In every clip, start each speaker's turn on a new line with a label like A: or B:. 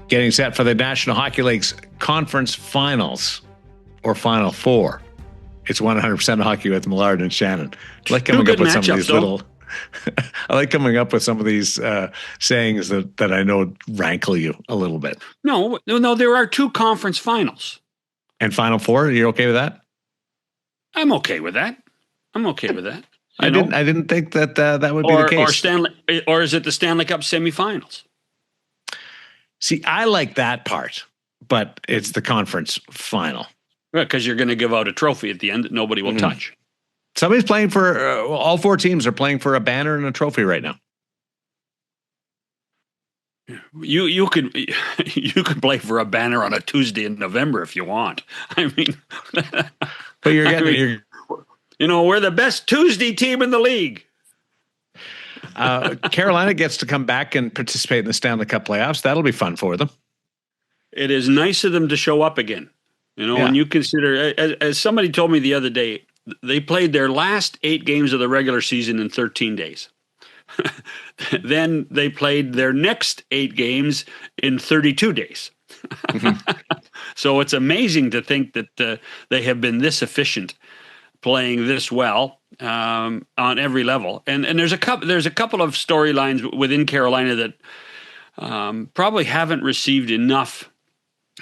A: Getting set for the National Hockey League's conference finals or Final Four. It's 100% hockey with Millard and Shannon. I like coming up with some of these little. I like coming up with some of these sayings that I know rankle you a little bit.
B: No. There are 2 conference finals.
A: And Final Four. Are you okay with that?
B: I'm okay with that.
A: I didn't think that that would be the case.
B: Or is it the Stanley Cup semifinals?
A: See, I like that part, but it's the conference final.
B: Right, because you're going to give out a trophy at the end that nobody will touch.
A: Somebody's playing for, all 4 teams are playing for a banner and a trophy right now.
B: You could play for a banner on a Tuesday in November if you want. I mean,
A: but you're getting,
B: we're the best Tuesday team in the league.
A: Carolina gets to come back and participate in the Stanley Cup playoffs. That'll be fun for them.
B: It is nice of them to show up again. When you consider, as somebody told me the other day, they played their last 8 games of the regular season in 13 days. Then they played their next 8 games in 32 days. So it's amazing to think that they have been this efficient, playing this well on every level. And there's a couple of storylines within Carolina that probably haven't received enough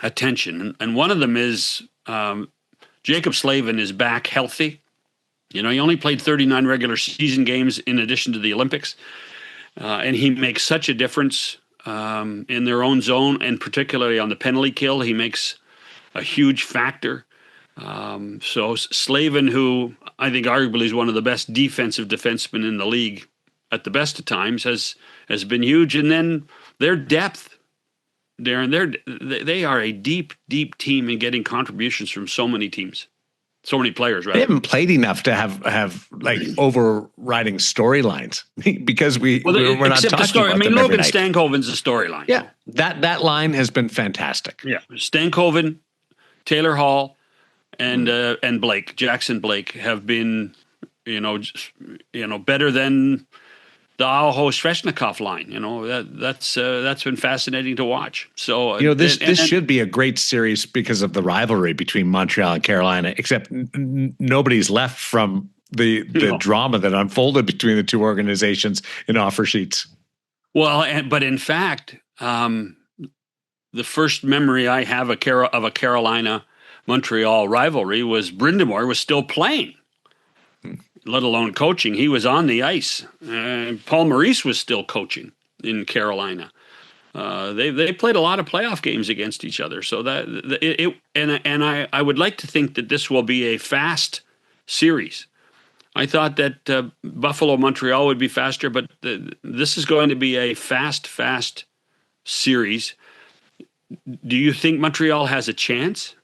B: attention. And one of them is Jacob Slavin is back healthy. He only played 39 regular season games in addition to the Olympics. And he makes such a difference in their own zone, and particularly on the penalty kill. He makes a huge factor. So Slavin, who I think arguably is one of the best defensive defensemen in the league at the best of times, has been huge. And then their depth, Darren, they are a deep, deep team in getting contributions from so many teams. So many players, right?
A: They haven't played enough to have like overriding storylines because we're not talking about them every night.
B: Logan Stankoven's a storyline.
A: Yeah, that line has been fantastic.
B: Yeah, Stankoven, Taylor Hall, and Blake, Jackson Blake, have been better than the Aho Svechnikov line. That's been fascinating to watch. So
A: this should be a great series because of the rivalry between Montreal and Carolina, except nobody's left from the drama that unfolded between the 2 organizations in offer sheets.
B: Well, but in fact, the first memory I have of a Carolina Montreal rivalry was Brind'Amour was still playing, let alone coaching. He was on the ice. Paul Maurice was still coaching in Carolina. They played a lot of playoff games against each other. So I would like to think that this will be a fast series. I thought that Buffalo Montreal would be faster, but this is going to be a fast series. Do you think Montreal has a chance?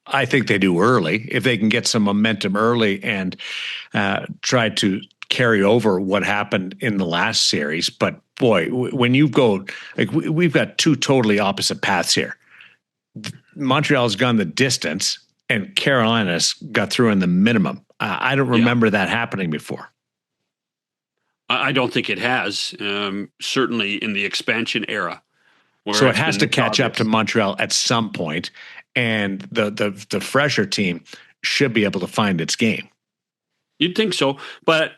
A: I think they do early. If they can get some momentum early and try to carry over what happened in the last series. But boy, when you go, like we've got 2 totally opposite paths here. Montreal's gone the distance and Carolina's got through in the minimum. I don't remember that happening before.
B: I don't think it has, certainly in the expansion era.
A: So it has to catch up to Montreal at some point. And the fresher team should be able to find its game.
B: You'd think so. But,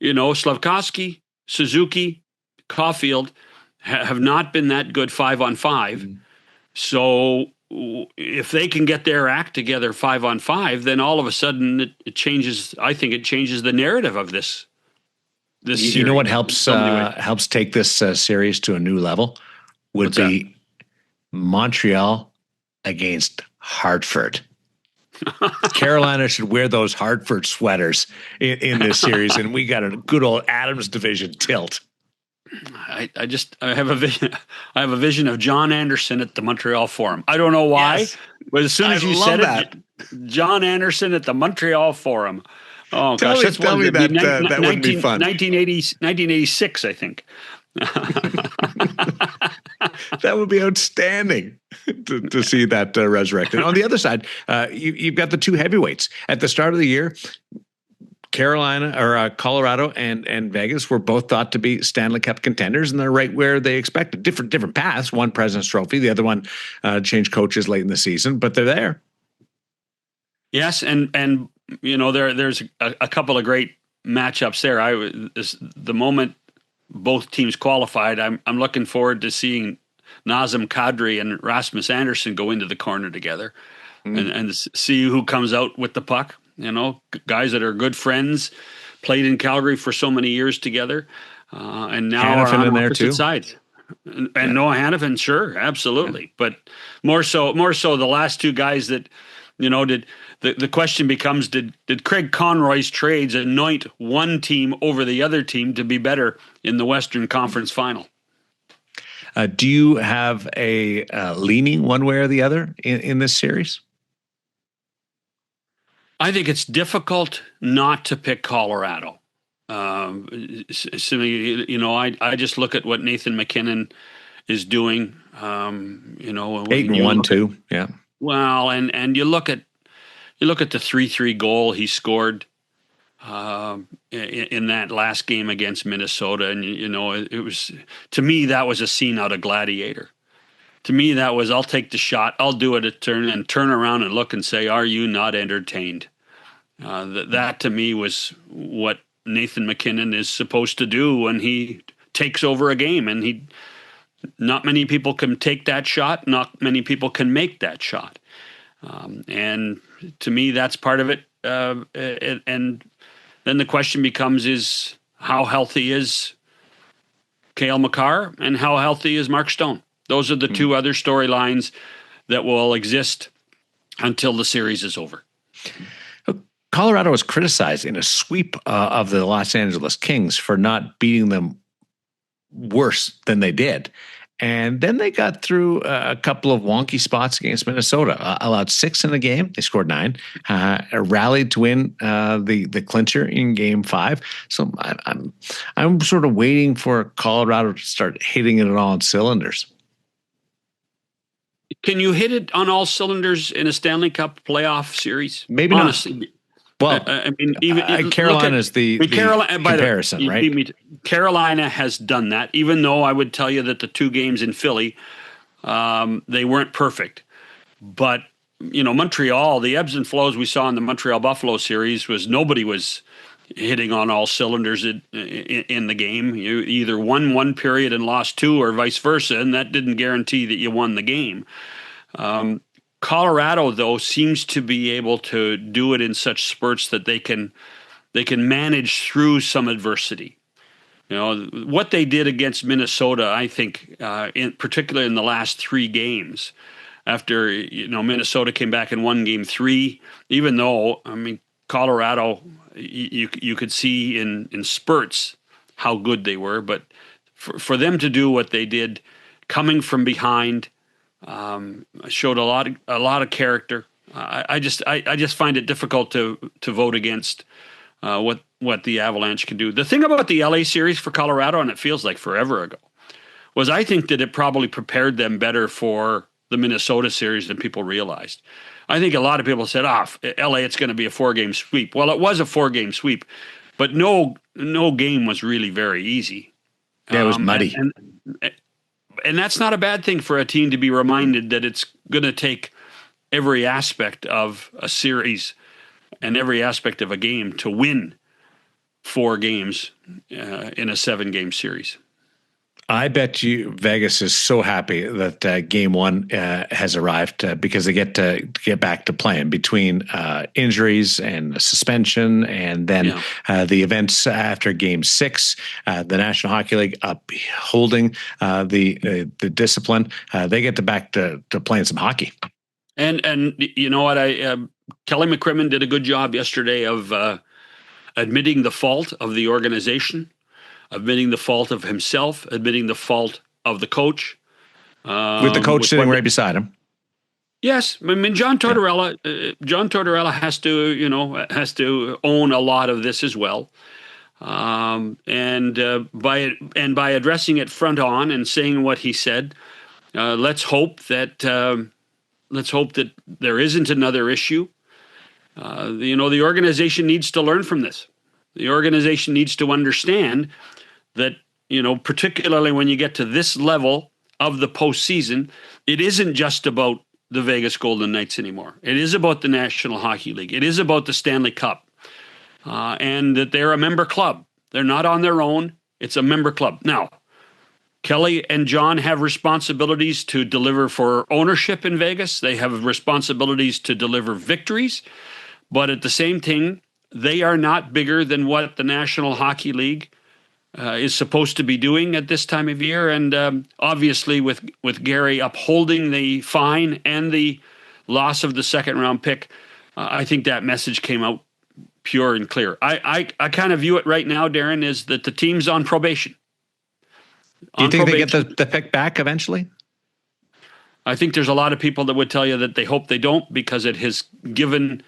B: Slafkovsky, Suzuki, Caulfield have not been that good 5-on-5. Mm-hmm. So if they can get their act together 5-on-5, then all of a sudden it changes. I think it changes the narrative of this series.
A: You know what helps take this series to a new level? Would be Montreal against Hartford. Carolina should wear those Hartford sweaters in this series, and we got a good old Adams division tilt.
B: I have a vision. I have a vision of John Anderson at the Montreal Forum. I don't know why, but as soon as you said it, John Anderson at the Montreal Forum. Oh gosh,
A: tell me that would be fun.
B: 1986, I think.
A: That would be outstanding to see that resurrected. On the other side, you've got the 2 heavyweights. At the start of the year, Carolina or Colorado and Vegas were both thought to be Stanley Cup contenders, and they're right where they expected. Different paths. One President's Trophy, the other one changed coaches late in the season, but they're there.
B: Yes, and there's a couple of great matchups there. The moment both teams qualified, I'm looking forward to seeing Nazem Kadri and Rasmus Andersson go into the corner together and see who comes out with the puck. Guys that are good friends, played in Calgary for so many years together, and now
A: Hanifin
B: are on
A: in there
B: opposite
A: too.
B: sides. And Noah Hanifin, sure, absolutely. Yeah. But more so the last two guys that, the question becomes, did Craig Conroy's trades anoint one team over the other team to be better in the Western Conference Final?
A: Do you have a leaning one way or the other in this series?
B: I think it's difficult not to pick Colorado. I just look at what Nathan MacKinnon is doing.
A: 8-1 too. Yeah.
B: Well, and you look at the 3-3 goal he scored in that last game against Minnesota, and it was, to me, that was a scene out of Gladiator. To me, that was, I'll take the shot, I'll do it, turn around and look and say, "Are you not entertained?" That to me was what Nathan MacKinnon is supposed to do when he takes over a game, and not many people can take that shot. Not many people can make that shot. And to me, that's part of it. And then the question becomes, is how healthy is Cale Makar and how healthy is Mark Stone? Those are the two other storylines that will exist until the series is over.
A: Colorado was criticized in a sweep of the Los Angeles Kings for not beating them worse than they did. And then they got through a couple of wonky spots against Minnesota, allowed 6 in the game. They scored 9, rallied to win the clincher in Game 5. So I'm sort of waiting for Colorado to start hitting it on all cylinders.
B: Can you hit it on all cylinders in a Stanley Cup playoff series?
A: Maybe honestly, not. Well, Carolina is the comparison, right?
B: Carolina has done that, even though I would tell you that the 2 games in Philly, they weren't perfect. But, Montreal, the ebbs and flows we saw in the Montreal-Buffalo series was nobody was hitting on all cylinders in the game. You either won one period and lost 2 or vice versa, and that didn't guarantee that you won the game. Colorado, though, seems to be able to do it in such spurts that they can manage through some adversity. What they did against Minnesota, I think, particularly in the last 3 games, after Minnesota came back and won Game 3, even though Colorado, you could see in spurts how good they were, but for them to do what they did, coming from behind. Showed a lot of character. I just find it difficult to vote against what the Avalanche can do. The thing about the LA series for Colorado, and it feels like forever ago, was I think that it probably prepared them better for the Minnesota series than people realized. I think a lot of people said, LA, it's going to be a 4-game sweep. Well, it was a 4-game sweep, but no game was really very easy.
A: Yeah, it was muddy.
B: And that's not a bad thing for a team to be reminded that it's going to take every aspect of a series and every aspect of a game to win 4 games in a 7-game series.
A: I bet you Vegas is so happy that Game 1 has arrived because they get to get back to playing between injuries and suspension, and then the events after Game 6, the National Hockey League upholding the discipline. They get back to playing some hockey.
B: And you know what? Kelly McCrimmon did a good job yesterday of admitting the fault of the organization, admitting the fault of himself, admitting the fault of the coach.
A: With the coach sitting right beside him.
B: Yes, John Tortorella has to own a lot of this as well, and by addressing it front on and saying what he said, let's hope that there isn't another issue. The organization needs to learn from this. The organization needs to understand that, particularly when you get to this level of the postseason, it isn't just about the Vegas Golden Knights anymore. It is about the National Hockey League. It is about the Stanley Cup, and that they're a member club. They're not on their own. It's a member club. Now, Kelly and John have responsibilities to deliver for ownership in Vegas. They have responsibilities to deliver victories. But at the same time, they are not bigger than what the National Hockey League is supposed to be doing at this time of year. And obviously with Gary upholding the fine and the loss of the second-round pick, I think that message came out pure and clear. I kind of view it right now, Darren, is that the team's on probation.
A: Do you think they get the pick back eventually?
B: I think there's a lot of people that would tell you that they hope they don't, because it has given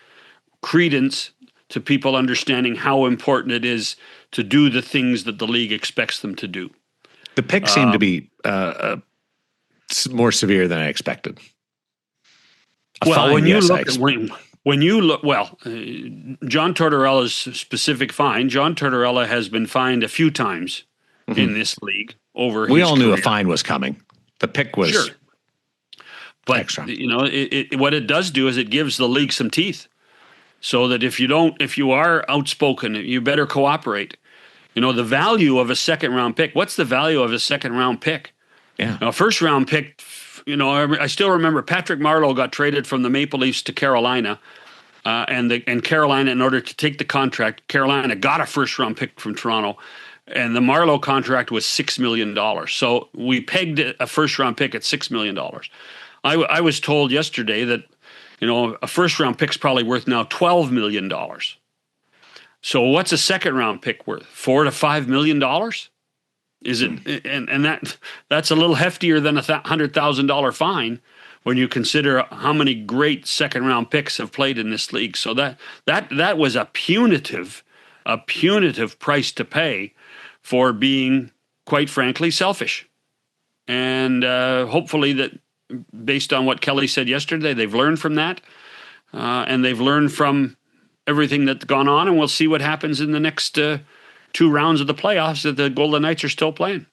B: credence to people understanding how important it is to do the things that the league expects them to do.
A: The picks seem to be more severe than I expected.
B: When you look, John Tortorella's specific fine. John Tortorella has been fined a few times in this league over.
A: We all knew
B: career.
A: a fine was coming. The pick was
B: sure, but
A: extra.
B: What it does do is it gives the league some teeth. So that if you are outspoken, you better cooperate. The value of a second-round pick. What's the value of a second-round pick?
A: Yeah.
B: A first-round pick, I still remember Patrick Marleau got traded from the Maple Leafs to Carolina, and Carolina, in order to take the contract, Carolina got a first-round pick from Toronto, and the Marleau contract was $6 million. So we pegged a first-round pick at $6 million. I was told yesterday that a first-round pick's probably worth now $12 million. So what's a second-round pick worth? $4 to $5 million? Is it? And that's a little heftier than a $100,000 fine when you consider how many great second-round picks have played in this league. So that was a punitive price to pay for being, quite frankly, selfish. And hopefully that, based on what Kelly said yesterday, they've learned from that, and they've learned from everything that's gone on, and we'll see what happens in the next 2 rounds of the playoffs that the Golden Knights are still playing.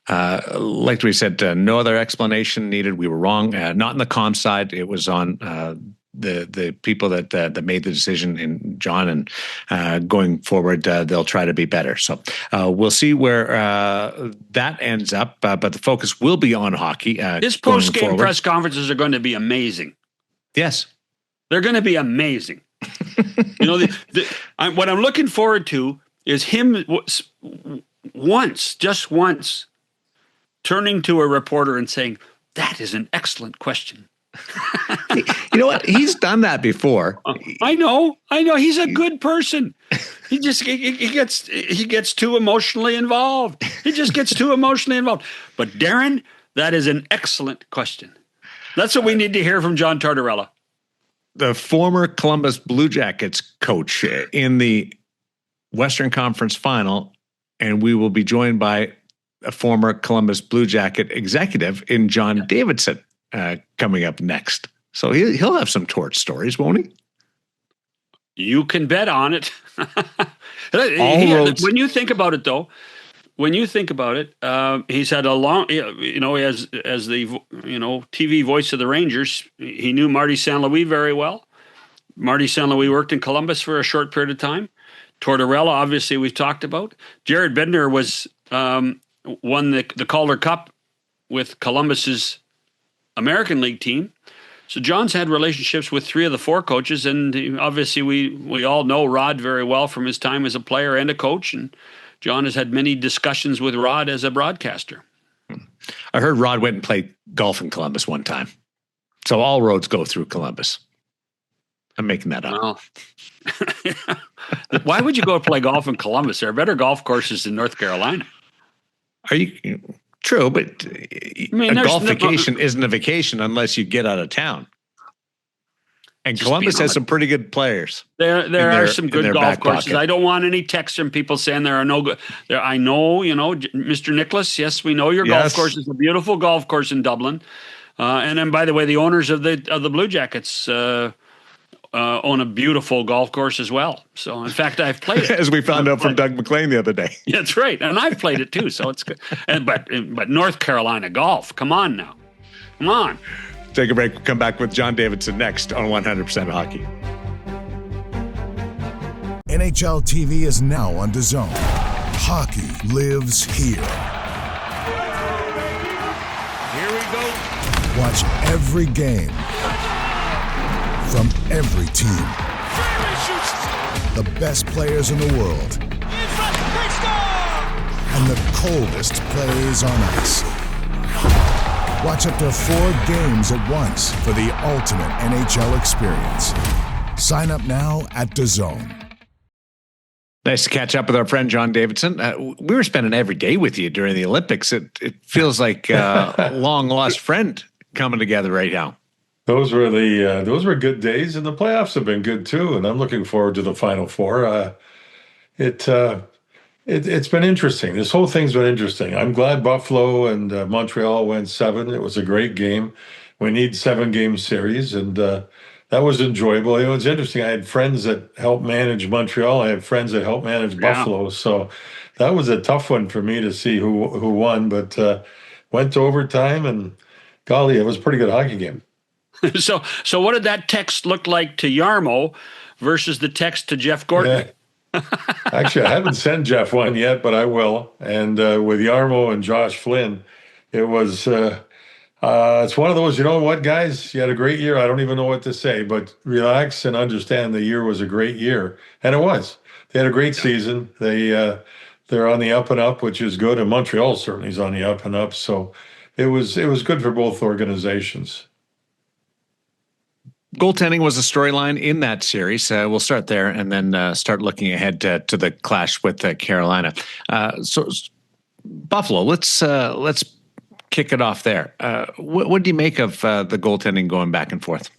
A: Like we said, no other explanation needed. We were wrong. Not on the comm side. It was on the people that made the decision, in John, and going forward, they'll try to be better. So we'll see where that ends up. But the focus will be on hockey.
B: His post-game press conferences are going to be amazing.
A: Yes,
B: they're going to be amazing. What I'm looking forward to is him just once turning to a reporter and saying, "That is an excellent question."
A: You know what? He's done that before.
B: I know. He's a good person. He gets too emotionally involved. He just gets too emotionally involved. But Darren, that is an excellent question. That's what we need to hear from John Tortorella.
A: The former Columbus Blue Jackets coach in the Western Conference Final, and we will be joined by a former Columbus Blue Jacket executive in John Davidson coming up next. So he'll have some torch stories, won't he?
B: You can bet on it.
A: Roads.
B: When you think about it, though, he's had a long, as the TV voice of the Rangers, he knew Marty St. Louis very well. Marty St. Louis worked in Columbus for a short period of time. Tortorella, obviously, we've talked about. Jared Bednar won the Calder Cup with Columbus's American League team. So John's had relationships with 3 of the 4 coaches, and obviously we all know Rod very well from his time as a player and a coach, and John has had many discussions with Rod as a broadcaster.
A: I heard Rod went and played golf in Columbus one time. So all roads go through Columbus. I'm making that up.
B: Well, why would you go play golf in Columbus? There are better golf courses in North Carolina.
A: Are you... True, but a golf vacation isn't a vacation unless you get out of town. And Columbus has some pretty good players.
B: There are some good golf courses. Pocket. I don't want any texts from people saying there are no good. I know, Mr. Nicholas. Yes, we know your golf course is a beautiful golf course in Dublin. And then, by the way, the owners of the Blue Jackets own a beautiful golf course as well. So, in fact, I've played it.
A: As we found out from Doug McLean the other day.
B: That's right. And I've played it too, so it's good. But North Carolina golf, come on now. Come on.
A: Take a break. We'll come back with John Davidson next on 100% Hockey.
C: NHL TV is now on DAZN. Hockey lives here.
D: Here we go.
C: Watch every game from every team. The best players in the world. And the coldest plays on ice. Watch up to 4 games at once for the ultimate NHL experience. Sign up now at DAZN.
A: Nice to catch up with our friend John Davidson. We were spending every day with you during the Olympics. It feels like a long lost friend coming together right now.
E: Those were good days, and the playoffs have been good too. And I'm looking forward to the Final Four. It's been interesting. This whole thing's been interesting. I'm glad Buffalo and Montreal went 7. It was a great game. We need 7-game series, and that was enjoyable. It was interesting. I had friends that helped manage Montreal. I had friends that helped manage Buffalo. So that was a tough one for me to see who won. But went to overtime, and golly, it was a pretty good hockey game.
B: So what did that text look like to Jarmo versus the text to Jeff Gorton?
E: Yeah. Actually, I haven't sent Jeff one yet, but I will. And with Jarmo and Josh Flynn, it was it's one of those, you know what, guys, you had a great year. I don't even know what to say, but relax and understand the year was a great year. And it was. They had a great season. They're on the up and up, which is good. And Montreal certainly is on the up and up. So it was good for both organizations.
A: Goaltending was a storyline in that series. We'll start there and then start looking ahead to the clash with Carolina. So Buffalo, let's kick it off there. What do you make of the goaltending going back and forth?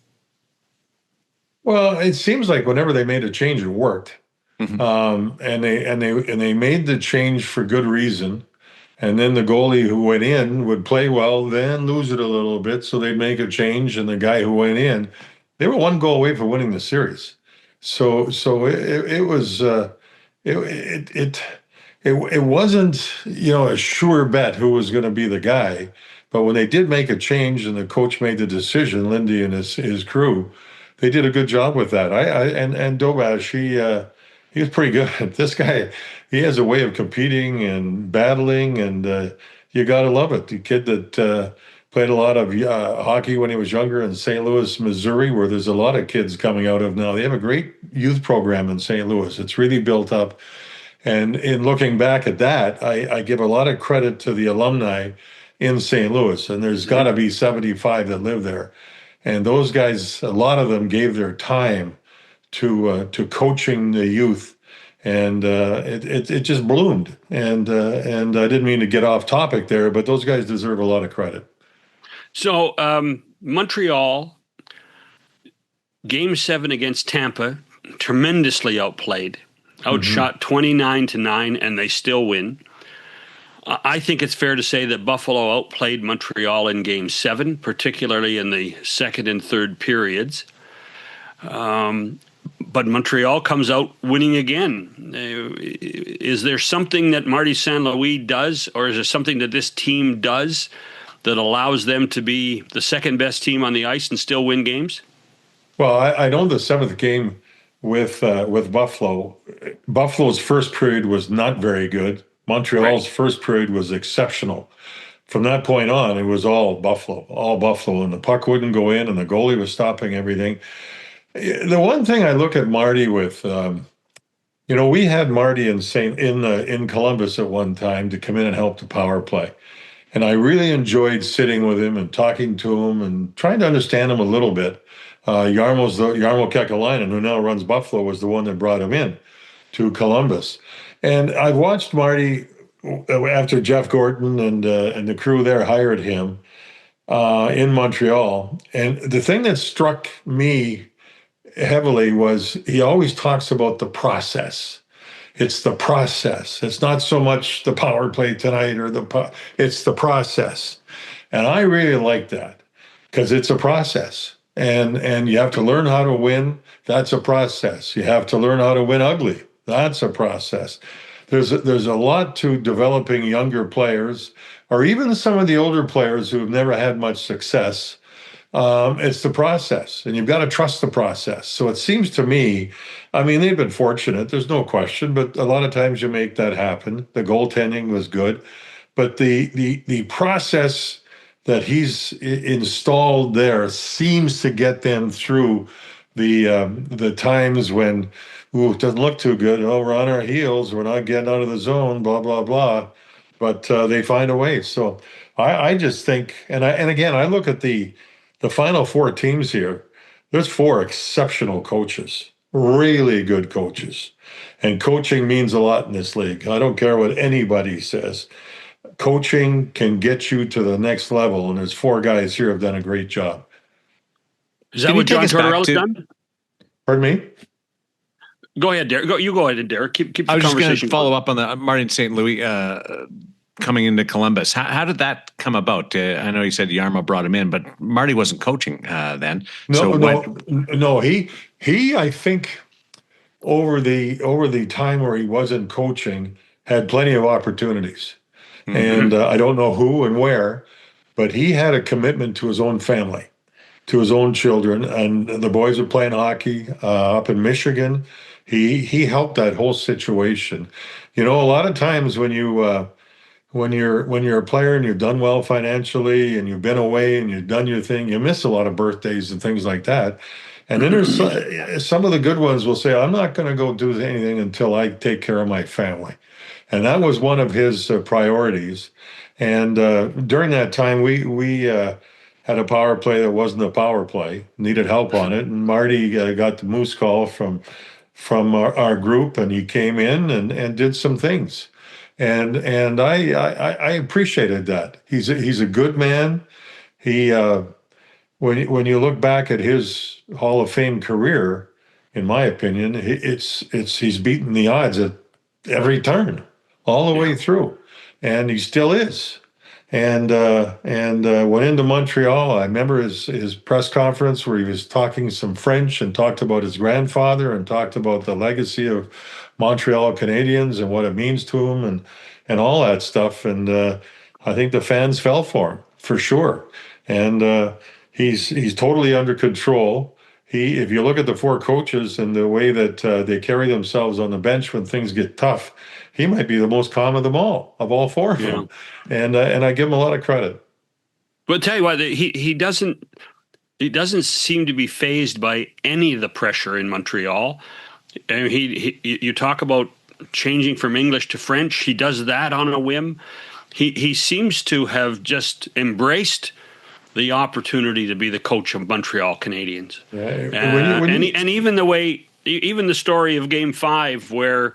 E: Well, it seems like whenever they made a change, it worked, and they made the change for good reason. And then the goalie who went in would play well, then lose it a little bit, so they'd make a change, and the guy who went in, they were 1 goal away from winning the series. So it was it wasn't, a sure bet who was going to be the guy. But when they did make a change and the coach made the decision, Lindy and his crew, they did a good job with that. And Dobash, he was pretty good. This guy, he has a way of competing and battling, and you got to love it. The kid that played a lot of hockey when he was younger in St. Louis, Missouri, where there's a lot of kids coming out of now. They have a great youth program in St. Louis. It's really built up. And in looking back at that, I give a lot of credit to the alumni in St. Louis. And there's got to be 75 that live there. And those guys, a lot of them gave their time to coaching the youth. And it just bloomed. And I didn't mean to get off topic there, but those guys deserve a lot of credit. So
B: Montreal, Game 7 against Tampa, tremendously outplayed. Outshot 29-9, and they still win. I think it's fair to say that Buffalo outplayed Montreal in Game 7, particularly in the second and third periods. But Montreal comes out winning again. Is there something that Marty St. Louis does, or is there something that this team does that allows them to be the second best team on the ice and still win games?
E: Well, I know the 7th game with Buffalo. Buffalo's first period was not very good. Montreal's first period was exceptional. From that point on, it was all Buffalo, and the puck wouldn't go in, and the goalie was stopping everything. The one thing I look at Marty with, we had Marty in Columbus at one time to come in and help the power play. And I really enjoyed sitting with him and talking to him and trying to understand him a little bit. Jarmo Kekalainen, who now runs Buffalo, was the one that brought him in to Columbus. And I've watched Marty after Jeff Gorton and the crew there hired him in Montreal. And the thing that struck me heavily was he always talks about the process. It's the process. It's not so much the power play tonight it's the process. And I really like that because it's a process. and you have to learn how to win. That's a process. You have to learn how to win ugly. That's a process. There's a lot to developing younger players, or even some of the older players who have never had much success. It's the process, and you've got to trust the process. So it seems to me, I mean, they've been fortunate, there's no question, but a lot of times you make that happen. The goaltending was good, but the process that he's installed there seems to get them through the times when, ooh, it doesn't look too good. Oh, we're on our heels. We're not getting out of the zone. Blah blah blah. But they find a way. So I just think, and again, I look at the final four teams here. There's four exceptional coaches, really good coaches, and coaching means a lot in this league. I don't care what anybody says. Coaching can get you to the next level, and there's four guys here who have done a great job.
B: Is that what John Tortorella's done?
E: Pardon me?
B: Go ahead, Derek. You go ahead, Derek. Keep the
A: I was just
B: conversation
A: going to follow up on the Martin St. Louis coming into Columbus. How did that come about? I know you said Jarmo brought him in, but Marty wasn't coaching then.
E: No. He I think over the time where he wasn't coaching had plenty of opportunities. Mm-hmm. And I don't know who and where, but he had a commitment to his own family, to his own children, and the boys were playing hockey up in Michigan. He helped that whole situation. You know, a lot of times when you're a player and you've done well financially and you've been away and you've done your thing, you miss a lot of birthdays and things like that. And then there's some of the good ones will say, I'm not going to go do anything until I take care of my family. And that was one of his priorities. And during that time, we had a power play that wasn't a power play, needed help on it. And Marty got the moose call from our group, and he came in and did some things. And I appreciated that. He's a good man. He when you look back at his Hall of Fame career, in my opinion, he's beaten the odds at every turn, all the way through, and he still is. And went into Montreal. I remember his press conference where he was talking some French and talked about his grandfather and talked about the legacy of Montreal Canadiens and what it means to him and all that stuff. And I think the fans fell for him for sure. And he's totally under control. If you look at the four coaches and the way that they carry themselves on the bench when things get tough, he might be the most calm of them all, of all four of them. And I give him a lot of credit.
B: But I'll tell you what, he doesn't seem to be fazed by any of the pressure in Montreal. And you talk about changing from English to French. He does that on a whim. He seems to have just embraced the opportunity to be the coach of Montreal Canadiens. Yeah. And even the story of Game 5 where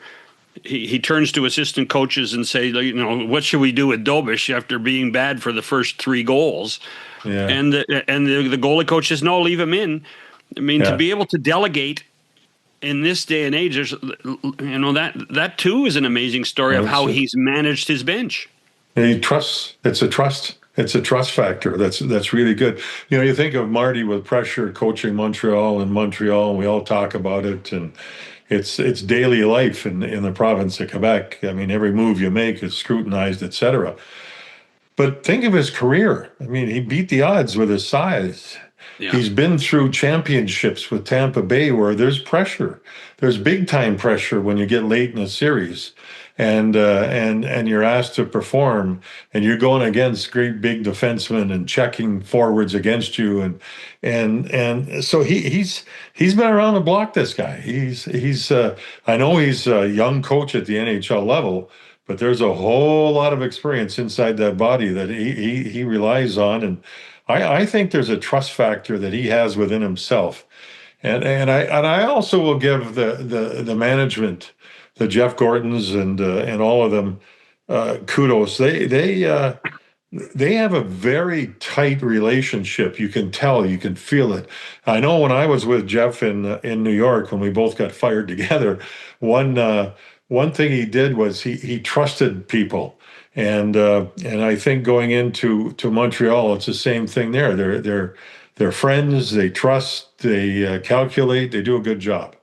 B: he turns to assistant coaches and say, you know, what should we do with Dobish after being bad for the first 3 goals? Yeah. And the goalie coach says, no, leave him in. I mean, to be able to delegate in this day and age, there's, you know, that too is an amazing story of how he's managed his bench.
E: And he trusts. It's a trust. It's a trust factor. That's really good. You know, you think of Marty with pressure coaching Montreal, and we all talk about it, and it's daily life in the province of Quebec. I mean, every move you make is scrutinized, etc. But think of his career. I mean, he beat the odds with his size. Yeah. He's been through championships with Tampa Bay where there's pressure. There's big time pressure when you get late in a series. And you're asked to perform, and you're going against great big defensemen and checking forwards against you, and so he's been around the block. This guy, he's I know he's a young coach at the NHL level, but there's a whole lot of experience inside that body that he relies on, and I think there's a trust factor that he has within himself, and I also will give the management, the Jeff Gordons and all of them, kudos. They have a very tight relationship. You can tell, you can feel it. I know when I was with Jeff in New York, when we both got fired together, one thing he did was he trusted people, and I think going into Montreal, it's the same thing there. They're friends. They trust. They calculate. They do a good job.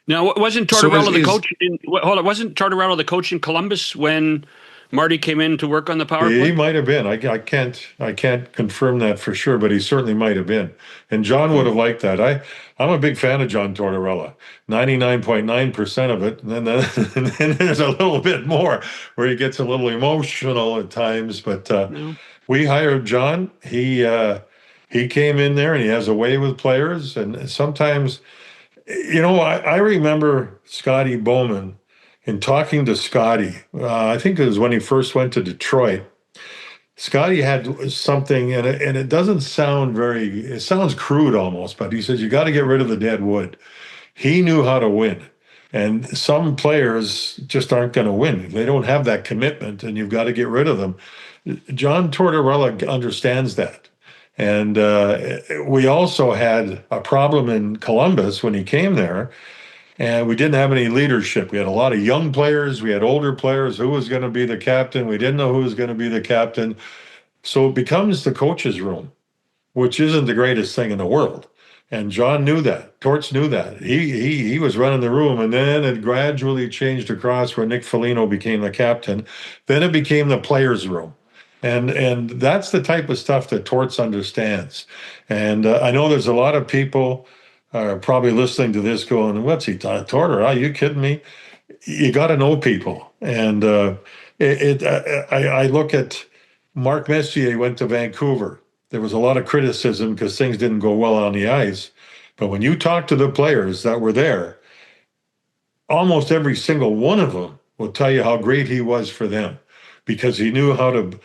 B: Now, wasn't Tortorella the coach? Wasn't Tortorella the coach in Columbus when Marty came in to work on the power play?
E: He might have been. I can't confirm that for sure, but he certainly might have been. And John would have liked that. I'm a big fan of John Tortorella. 99.9% of it, and then there's a little bit more where he gets a little emotional at times. But we hired John. He came in there and he has a way with players, and sometimes. I remember Scotty Bowman and talking to Scotty. I think it was when he first went to Detroit. Scotty had something, and it doesn't sound it sounds crude almost, but he says, you got to get rid of the dead wood. He knew how to win. And some players just aren't going to win. They don't have that commitment, and you've got to get rid of them. John Tortorella understands that. And we also had a problem in Columbus when he came there, and we didn't have any leadership. We had a lot of young players. We had older players. Who was going to be the captain? We didn't know who was going to be the captain. So it becomes the coach's room, which isn't the greatest thing in the world. And John knew that. Torts knew that. He was running the room, and then it gradually changed across where Nick Foligno became the captain. Then it became the players' room. And that's the type of stuff that Torts understands. And I know there's a lot of people probably listening to this going, what's he talking? Tortor, are you kidding me? You got to know people. And I look at Mark Messier went to Vancouver. There was a lot of criticism because things didn't go well on the ice. But when you talk to the players that were there, almost every single one of them will tell you how great he was for them, because he knew how to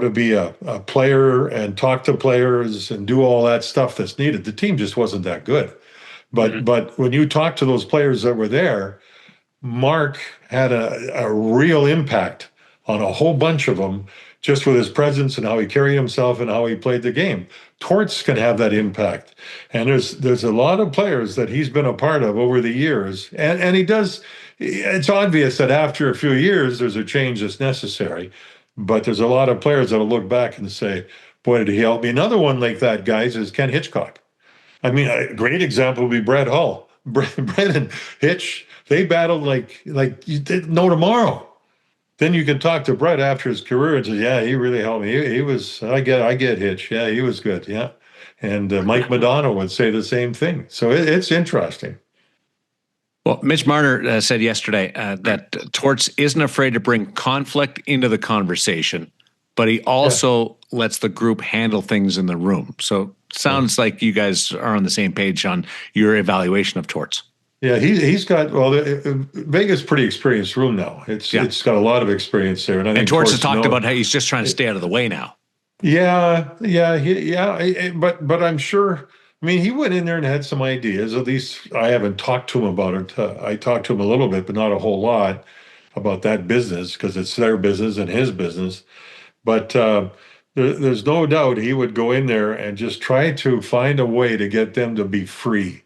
E: be a player and talk to players and do all that stuff that's needed. The team just wasn't that good. But when you talk to those players that were there, Mark had a real impact on a whole bunch of them just with his presence and how he carried himself and how he played the game. Torts can have that impact. And there's a lot of players that he's been a part of over the years. And he does. It's obvious that after a few years, there's a change that's necessary. But there's a lot of players that'll look back and say, boy, did he help me. Another one like that, guys, is Ken Hitchcock. I mean, a great example would be Brett Hull. Brett and Hitch, they battled like you didn't know tomorrow. Then you can talk to Brett after his career and say, yeah, he really helped me. He was, I get Hitch. Yeah, he was good. Yeah. And Mike Madonna would say the same thing. So it's interesting.
A: Well, Mitch Marner said yesterday that Torts isn't afraid to bring conflict into the conversation, but he also lets the group handle things in the room. So it sounds like you guys are on the same page on your evaluation of Torts.
E: Yeah, he's got, Vegas pretty experienced room now. It's got a lot of experience there. And I think
A: Torts has talked about how he's just trying to stay out of the way now.
E: But I'm sure, I mean, he went in there and had some ideas. At least I haven't talked to him about it. I talked to him a little bit, but not a whole lot about that business because it's their business and his business. But there's no doubt he would go in there and just try to find a way to get them to be free,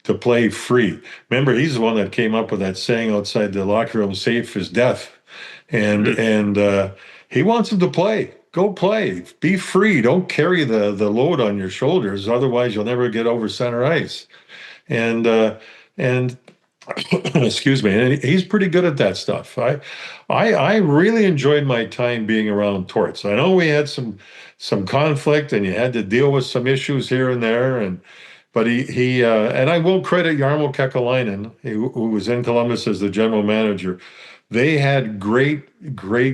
E: to play free. Remember, he's the one that came up with that saying outside the locker room, safe is death. And he wants them to play. Go play. Be free. Don't carry the load on your shoulders. Otherwise, you'll never get over center ice. And excuse me. And he's pretty good at that stuff. I really enjoyed my time being around Torts. I know we had some conflict, and you had to deal with some issues here and there. But he and I will credit Jarmo Kekalainen, who was in Columbus as the general manager. They had great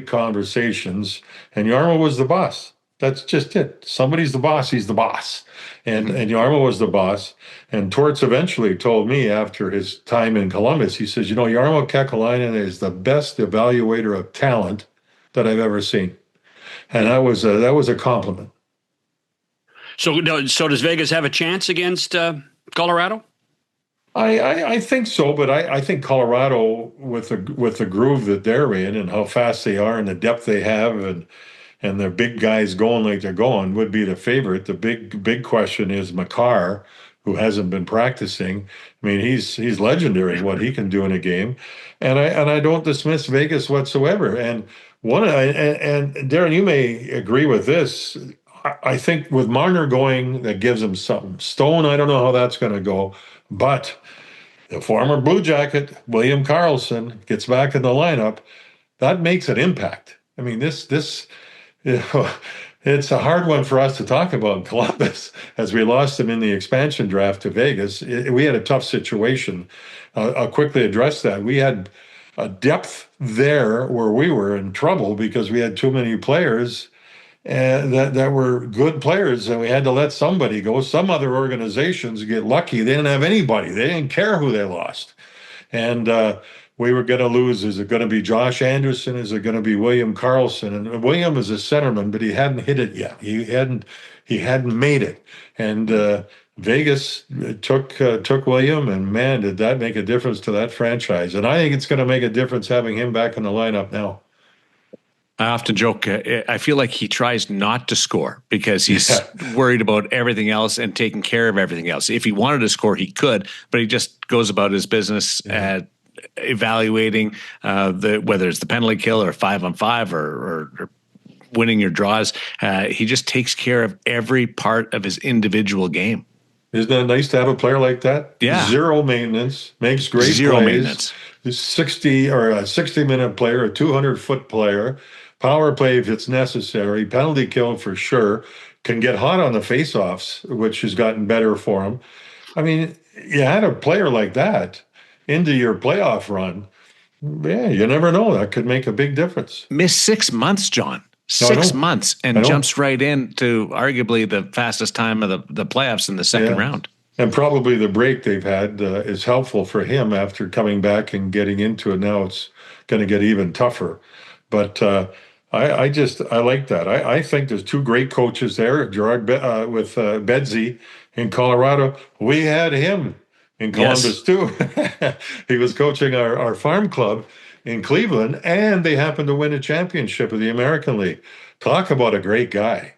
E: conversations, and Jarmo was the boss. That's just it. Somebody's the boss, he's the boss. And Jarmo was the boss. And Torts eventually told me after his time in Columbus, he says, Jarmo Kekalainen is the best evaluator of talent that I've ever seen. And that was a compliment.
B: So does Vegas have a chance against Colorado?
E: I think so, but I think Colorado, with the groove that they're in and how fast they are and the depth they have and their big guys going like they're going, would be the favorite. The big question is Makar, who hasn't been practicing. I mean, he's legendary what he can do in a game, and I don't dismiss Vegas whatsoever. And Daren, you may agree with this. I think with Marner going, that gives him something. Stone, I don't know how that's going to go, but the former Blue Jacket, William Karlsson, gets back in the lineup. That makes an impact. I mean, this it's a hard one for us to talk about in Columbus, as we lost him in the expansion draft to Vegas. We had a tough situation. I'll quickly address that. We had a depth there where we were in trouble because we had too many players that were good players, and we had to let somebody go. Some other organizations get lucky. They didn't have anybody. They didn't care who they lost. And we were going to lose. Is it going to be Josh Anderson? Is it going to be William Karlsson? And William is a centerman, but he hadn't hit it yet. He hadn't made it. And Vegas took William, and man, did that make a difference to that franchise. And I think it's going to make a difference having him back in the lineup now.
A: I often joke, I feel like he tries not to score because he's worried about everything else and taking care of everything else. If he wanted to score, he could, but he just goes about his business evaluating whether it's the penalty kill or 5-on-5 or winning your draws. He just takes care of every part of his individual game.
E: Isn't that nice to have a player like that?
A: Yeah.
E: Zero maintenance, makes great
A: Zero
E: plays.
A: maintenance.
E: 60-minute player, a 200-foot player, power play if it's necessary, penalty kill for sure, can get hot on the faceoffs, which has gotten better for him. I mean, you had a player like that into your playoff run. Yeah, you never know. That could make a big difference.
A: Missed 6 months, John. 6 months, and jumps right into arguably the fastest time of the playoffs in the second round.
E: And probably the break they've had is helpful for him after coming back and getting into it. Now it's going to get even tougher. But I like that. I think there's two great coaches there. Gerard with Bedsy in Colorado. We had him in Columbus too. He was coaching our farm club in Cleveland, and they happened to win a championship of the American League. Talk about a great guy.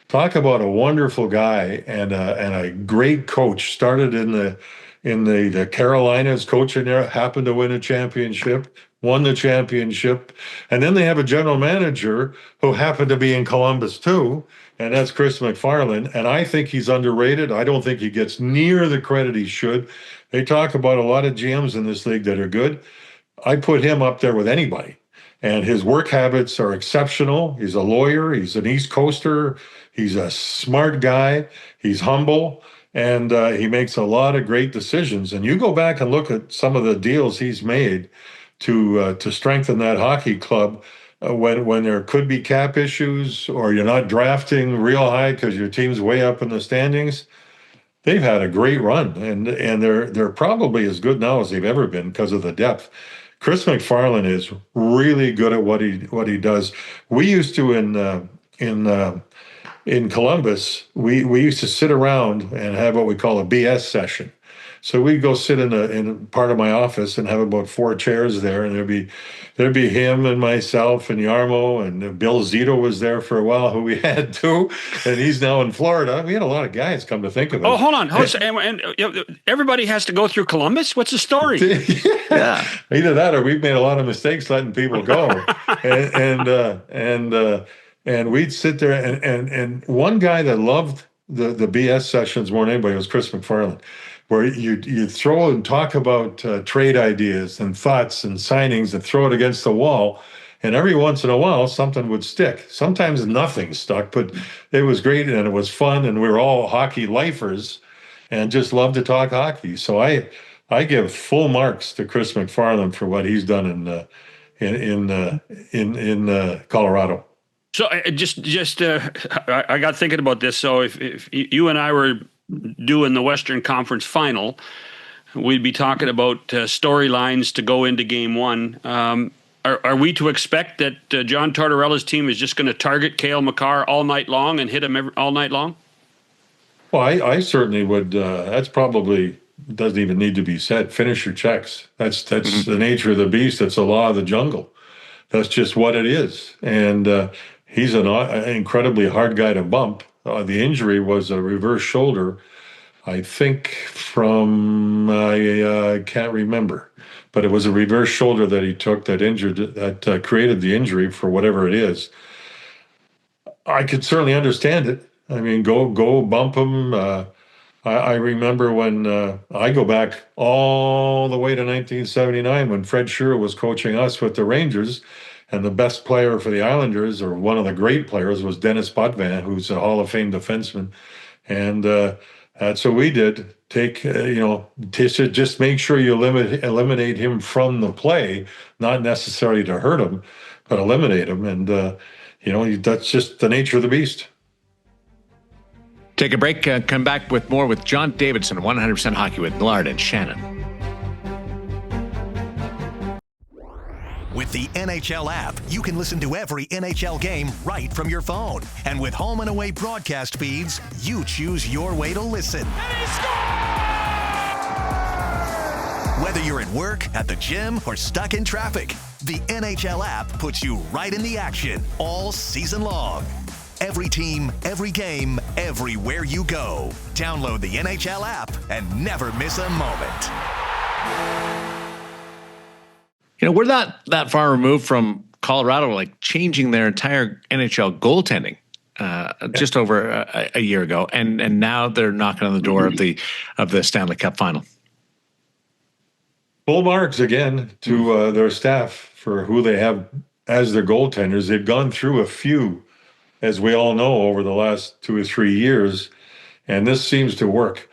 E: Talk about a wonderful guy and a great coach. Started in the Carolinas, coaching there, happened to win a championship, won the championship, and then they have a general manager who happened to be in Columbus too, and that's Chris McFarland. And I think he's underrated. I don't think he gets near the credit he should. They talk about a lot of GMs in this league that are good. I put him up there with anybody. And his work habits are exceptional. He's a lawyer. He's an East Coaster. He's a smart guy. He's humble. And he makes a lot of great decisions. And you go back and look at some of the deals he's made to strengthen that hockey club when there could be cap issues or you're not drafting real high because your team's way up in the standings. They've had a great run. And they're probably as good now as they've ever been because of the depth. Chris McFarland is really good at what he does. We used to in Columbus, we used to sit around and have what we call a BS session. So we'd go sit in part of my office and have about 4 chairs there, and there'd be him and myself and Yarmo, and Bill Zito was there for a while, who we had too, and he's now in Florida. We had a lot of guys, come to think of it.
B: Oh, hold on. And everybody has to go through Columbus? What's the story?
E: Yeah. Either that or we've made a lot of mistakes letting people go. And we'd sit there, and one guy that loved the BS sessions more than anybody was Chris McFarland, where you throw and talk about trade ideas and thoughts and signings and throw it against the wall. And every once in a while, something would stick. Sometimes nothing stuck, but it was great and it was fun. And we were all hockey lifers and just loved to talk hockey. So I give full marks to Chris McFarland for what he's done in Colorado.
B: So I got thinking about this. So if you and I were doing the Western Conference Final, we'd be talking about storylines to go into Game 1. Are we to expect that John Tortorella's team is just going to target Cale Makar all night long and hit him all night long?
E: Well, I certainly would. That's probably doesn't even need to be said. Finish your checks. That's the nature of the beast. That's the law of the jungle. That's just what it is. And he's an incredibly hard guy to bump. The injury was a reverse shoulder, I think from, I can't remember, but it was a reverse shoulder that he took that created the injury for whatever it is. I could certainly understand it. I mean, go bump them. I remember when I go back all the way to 1979 when Fred Schuer was coaching us with the Rangers, and the best player for the Islanders, or one of the great players, was Dennis Potvin, who's a Hall of Fame defenseman. And that's what we did. Take, just make sure you eliminate him from the play, not necessarily to hurt him, but eliminate him. And, that's just the nature of the beast.
A: Take a break, come back with more with John Davidson, 100% Hockey with Millard and Shannon.
F: With the NHL app, you can listen to every NHL game right from your phone. And with home and away broadcast feeds, you choose your way to listen.
D: And he scores!
F: Whether you're at work, at the gym, or stuck in traffic, the NHL app puts you right in the action all season long. Every team, every game, everywhere you go. Download the NHL app and never miss a moment.
A: We're not that far removed from Colorado, like changing their entire NHL goaltending just over a year ago, and now they're knocking on the door of the Stanley Cup final.
E: Full marks again to their staff for who they have as their goaltenders. They've gone through a few, as we all know, over the last 2 or 3 years, and this seems to work.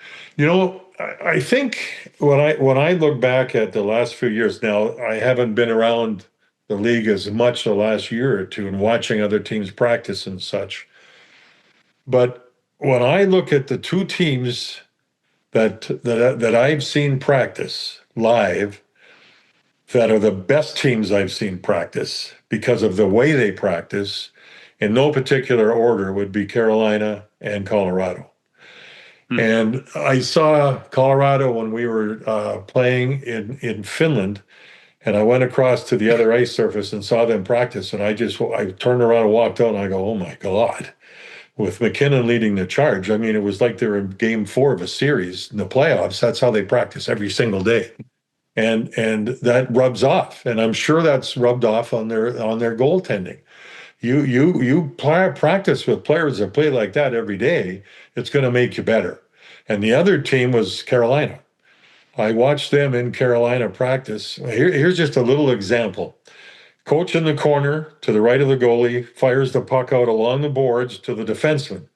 E: I think when I look back at the last few years, now I haven't been around the league as much the last year or two and watching other teams practice and such. But when I look at the two teams that I've seen practice live, that are the best teams I've seen practice because of the way they practice, in no particular order, would be Carolina and Colorado. And I saw Colorado when we were playing in Finland, and I went across to the other ice surface and saw them practice, and I turned around and walked out, and I go, oh my God, with McKinnon leading the charge. I mean, it was like they were in game 4 of a series in the playoffs. That's how they practice every single day. And that rubs off, and I'm sure that's rubbed off on their goaltending. You practice with players that play like that every day, it's going to make you better. And the other team was Carolina. I watched them in Carolina practice. Here's just a little example. Coach in the corner to the right of the goalie fires the puck out along the boards to the defenseman,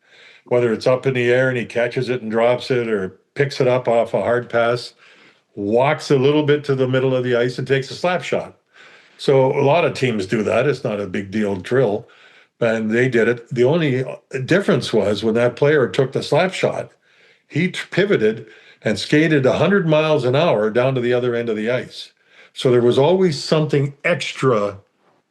E: whether it's up in the air and he catches it and drops it or picks it up off a hard pass, walks a little bit to the middle of the ice and takes a slap shot. So a lot of teams do that. It's not a big deal drill, and they did it. The only difference was when that player took the slap shot, he pivoted and skated 100 miles an hour down to the other end of the ice. So there was always something extra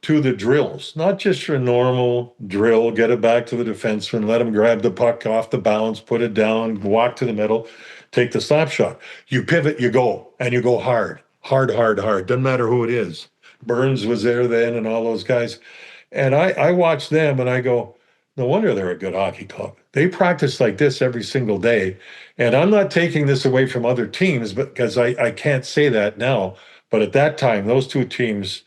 E: to the drills, not just your normal drill, get it back to the defenseman, let him grab the puck off the bounce, put it down, walk to the middle, take the slap shot. You pivot, you go, and you go hard. Doesn't matter who it is. Burns was there then and all those guys. And I watched them and I go, no wonder they're a good hockey club. They practice like this every single day. And I'm not taking this away from other teams because I can't say that now. But at that time, those two teams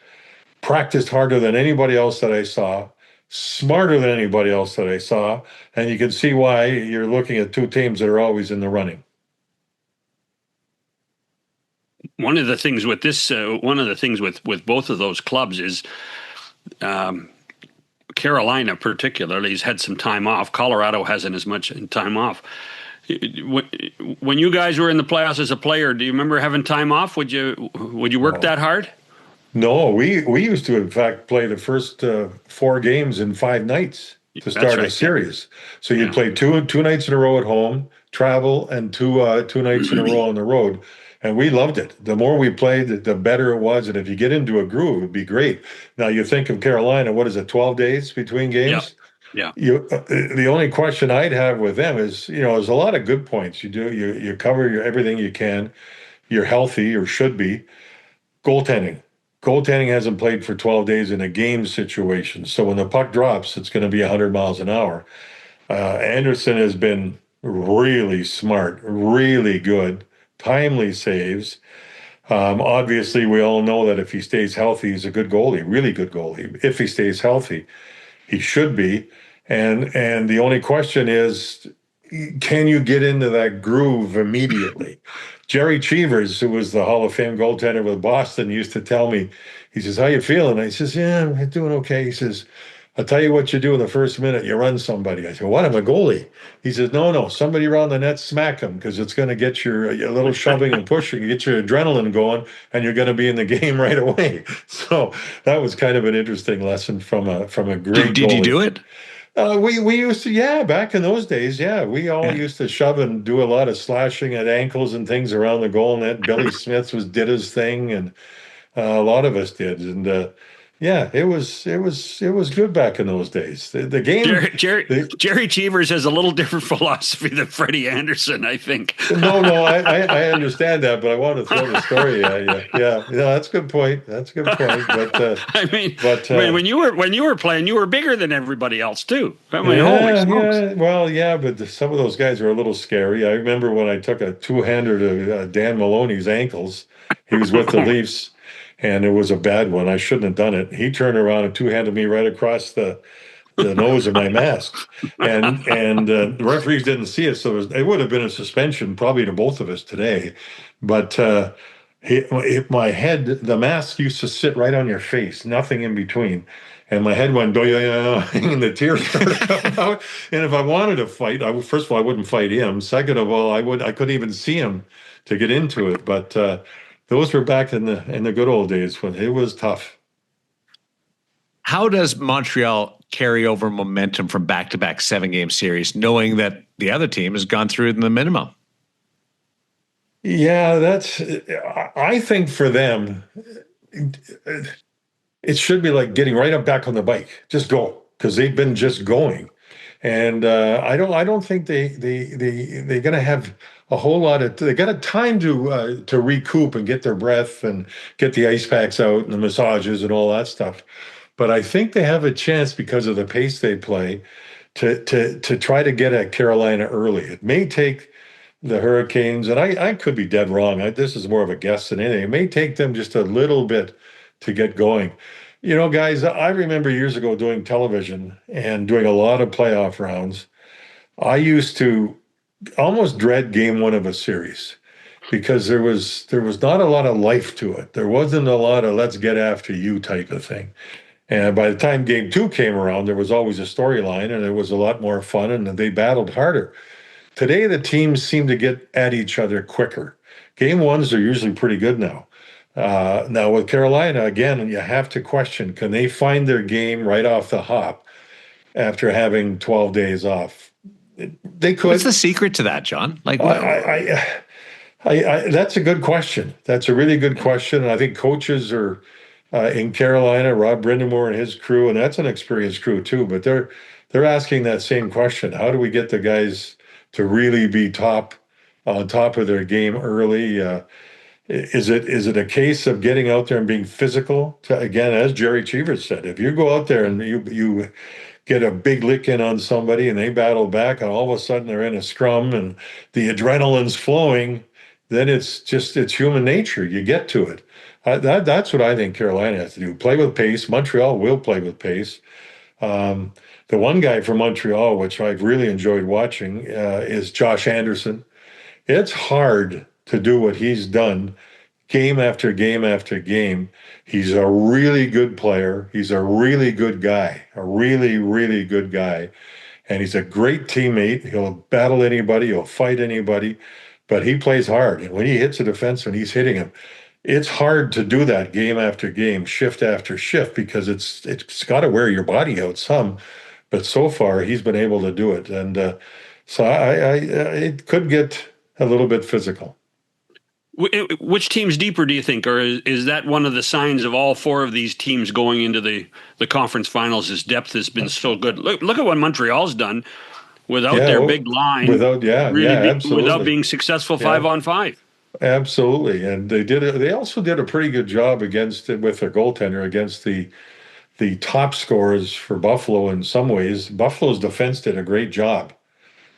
E: practiced harder than anybody else that I saw, smarter than anybody else that I saw. And you can see why you're looking at two teams that are always in the running.
B: One of the things with with both of those clubs is Carolina particularly has had some time off. Colorado hasn't as much time off. When you guys were in the playoffs as a player, do you remember having time off? Would you work that hard?
E: No, we used to, in fact, play the first 4 games in 5 nights to start a series. So you'd play two nights in a row at home, travel, and two nights in a row on the road. And we loved it. The more we played, the better it was. And if you get into a groove, it would be great. Now, you think of Carolina, what is it, 12 days between games?
B: Yeah.
E: The only question I'd have with them is, there's a lot of good points. You cover everything you can. You're healthy, or should be. Goaltending. Goaltending hasn't played for 12 days in a game situation. So when the puck drops, it's going to be 100 miles an hour. Anderson has been really smart, really good. Timely saves. Obviously, we all know that if he stays healthy, he's a good goalie, really good goalie. If he stays healthy, he should be. And the only question is, can you get into that groove immediately? Jerry Cheevers, who was the Hall of Fame goaltender with Boston, used to tell me, he says, "How you feeling?" I says, "Yeah, I'm doing okay." He says, "I'll tell you what you do in the first minute. You run somebody." I said, "What? I'm a goalie." He says, No, somebody around the net, smack them, because it's going to get your a little shoving and pushing, get your adrenaline going, and you're going to be in the game right away. So that was kind of an interesting lesson from a great
A: Did
E: goalie.
A: you do it?
E: We used to, yeah, back in those days, yeah, we all used to shove and do a lot of slashing at ankles and things around the goal net. Billy Smith did his thing, and a lot of us did, and yeah, it was good back in those days. The game,
B: Jerry Cheevers has a little different philosophy than Freddie Anderson, I think.
E: No, I understand that, but I want to throw the story at you. Yeah, that's a good point. But
B: when you were playing, you were bigger than everybody else too. I mean,
E: holy smokes. Well, yeah, but some of those guys were a little scary. I remember when I took a two-hander to Dan Maloney's ankles. He was with the Leafs. And it was a bad one. I shouldn't have done it. He turned around and two-handed me right across the nose of my mask. And the referees didn't see it, so it would have been a suspension probably to both of us today. But my head, the mask used to sit right on your face, nothing in between. And my head went, and the tears started coming out. And if I wanted to fight, first of all, I wouldn't fight him. Second of all, I couldn't even see him to get into it. But those were back in the good old days when it was tough.
A: How does Montreal carry over momentum from back-to-back 7-game series, knowing that the other team has gone through the minimum?
E: Yeah, I think for them, it should be like getting right up back on the bike. Just go, because they've been just going. And I don't think they're going to have a whole lot of. They got a time to recoup and get their breath and get the ice packs out and the massages and all that stuff. But I think they have a chance because of the pace they play to try to get at Carolina early. It may take the Hurricanes, and I could be dead wrong. This is more of a guess than anything. It may take them just a little bit to get going. You know, guys, I remember years ago doing television and doing a lot of playoff rounds. I used to almost dread game one of a series because there was not a lot of life to it. There wasn't a lot of let's get after you type of thing. And by the time game two came around, there was always a storyline and it was a lot more fun and they battled harder. Today, the teams seem to get at each other quicker. Game ones are usually pretty good now. Now with Carolina, again, you have to question, can they find their game right off the hop after having 12 days off? They could.
A: What's the secret to that, John? Like,
E: that's a good question. That's a really good question. And I think coaches are in Carolina, Rod Brind'Amour and his crew, and that's an experienced crew too, but they're asking that same question. How do we get the guys to really be on top of their game early? Is it a case of getting out there and being physical? Again, as Jerry Cheevers said, if you go out there and you get a big lick in on somebody and they battle back and all of a sudden they're in a scrum and the adrenaline's flowing, then it's human nature. You get to it. That's what I think Carolina has to do. Play with pace. Montreal will play with pace. The one guy from Montreal, which I've really enjoyed watching, is Josh Anderson. It's hard to do what he's done game after game after game. He's a really good player. He's a really good guy, a really, really good guy. And he's a great teammate. He'll battle anybody. He'll fight anybody. But he plays hard. And when he hits a defenseman, he's hitting him. It's hard to do that game after game, shift after shift, because it's got to wear your body out some. But so far, he's been able to do it. And so it could get a little bit physical.
B: Which team's deeper, do you think? Or is that one of the signs of all four of these teams going into the conference finals? His depth has been so good. Look at what Montreal's done without their big line. Without being successful 5-on-5.
E: Absolutely. And they also did a pretty good job with their goaltender against the top scorers for Buffalo in some ways. Buffalo's defense did a great job.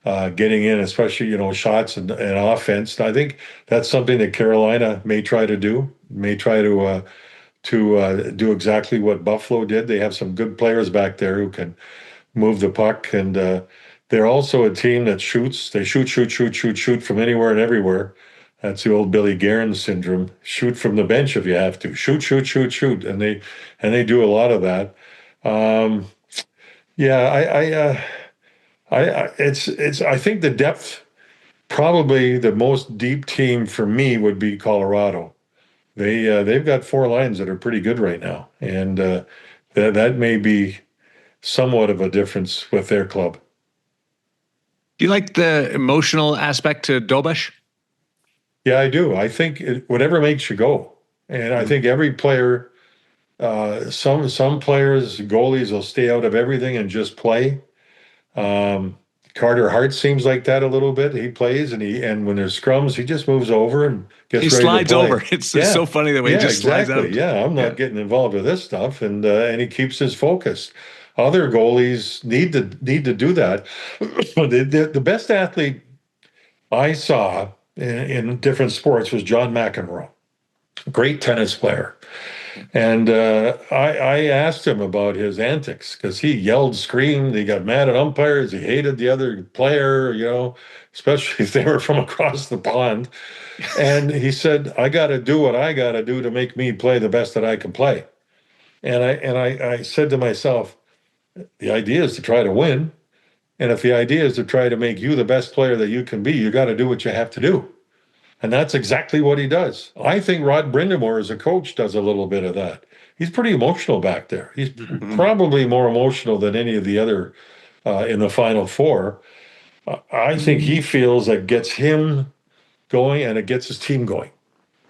E: Getting in, especially, shots and offense. I think that's something that Carolina may try to do, do exactly what Buffalo did. They have some good players back there who can move the puck, and they're also a team that shoots. They shoot from anywhere and everywhere. That's the old Billy Guerin syndrome. Shoot from the bench if you have to. Shoot, and they do a lot of that. Yeah, I think the depth, probably the most deep team for me would be Colorado. They've got 4 lines that are pretty good right now, and that may be somewhat of a difference with their club.
A: Do you like the emotional aspect to Dobeš?
E: Yeah, I do. I think whatever makes you go, and I think every player, some players, goalies will stay out of everything and just play. Carter Hart seems like that a little bit. He plays, and when there's scrums, he just moves over and gets ready to play.
A: He slides over. It's so funny the way he just slides out.
E: Yeah, I'm not getting involved with this stuff, and he keeps his focus. Other goalies need to do that. The best athlete I saw in different sports was John McEnroe, great tennis player. And I asked him about his antics because he yelled, screamed, he got mad at umpires, he hated the other player, especially if they were from across the pond. And he said, I got to do what I got to do to make me play the best that I can play. And I said to myself, the idea is to try to win. And if the idea is to try to make you the best player that you can be, you got to do what you have to do. And that's exactly what he does. I think Rod Brind'Amour as a coach does a little bit of that. He's pretty emotional back there. He's probably more emotional than any of the other in the Final Four. I think he feels that gets him going and it gets his team going.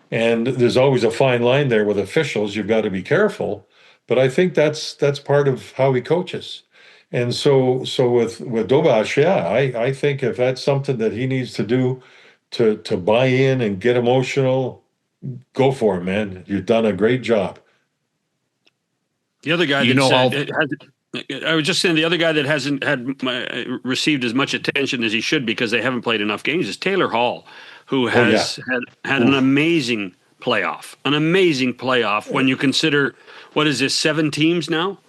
E: And there's always a fine line there with officials. You've got to be careful. But I think that's part of how he coaches. And so with Dobeš, yeah, I think if that's something that he needs to do to buy in and get emotional, go for it, man. You've done a great job.
B: The other guy I was just saying the other guy that hasn't received as much attention as he should because they haven't played enough games is Taylor Hall, who has had an amazing playoff. An amazing playoff when you consider, what is this, 7 teams now?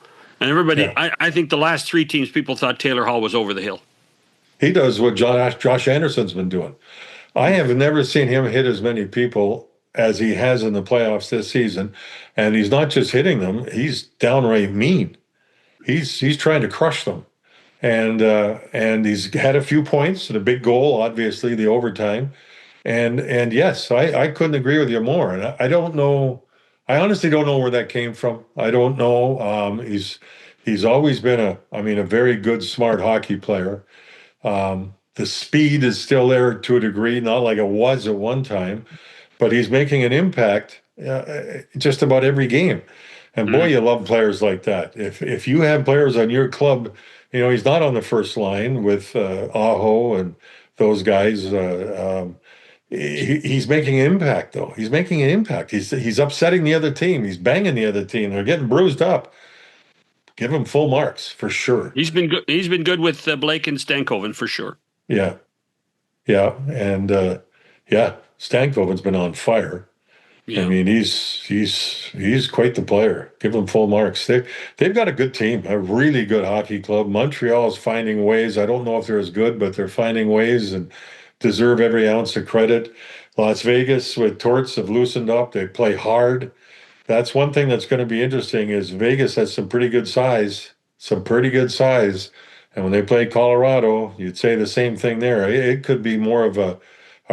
B: And everybody, I think the last 3 teams, people thought Taylor Hall was over the hill.
E: He does what Josh Anderson's been doing. I have never seen him hit as many people as he has in the playoffs this season. And he's not just hitting them, he's downright mean. He's trying to crush them. And he's had a few points and a big goal, obviously, the overtime. And yes, I couldn't agree with you more. And I don't know, I honestly don't know where that came from. I don't know. He's always been a very good, smart hockey player. The speed is still there to a degree, not like it was at one time, but he's making an impact just about every game. And boy, you love players like that. If you have players on your club, he's not on the first line with Aho and those guys. He's making an impact, though. He's making an impact. He's upsetting the other team. He's banging the other team. They're getting bruised up. Give him full marks for sure.
B: He's been good. He's been good with Blake and Stankoven for sure.
E: Yeah, and Stankoven's been on fire. Yeah. I mean, he's quite the player. Give him full marks. They've got a good team, a really good hockey club. Montreal is finding ways. I don't know if they're as good, but they're finding ways and deserve every ounce of credit. Las Vegas with Torts have loosened up. They play hard. That's one thing that's going to be interesting is Vegas has some pretty good size. And when they play Colorado, you'd say the same thing there. It could be more of a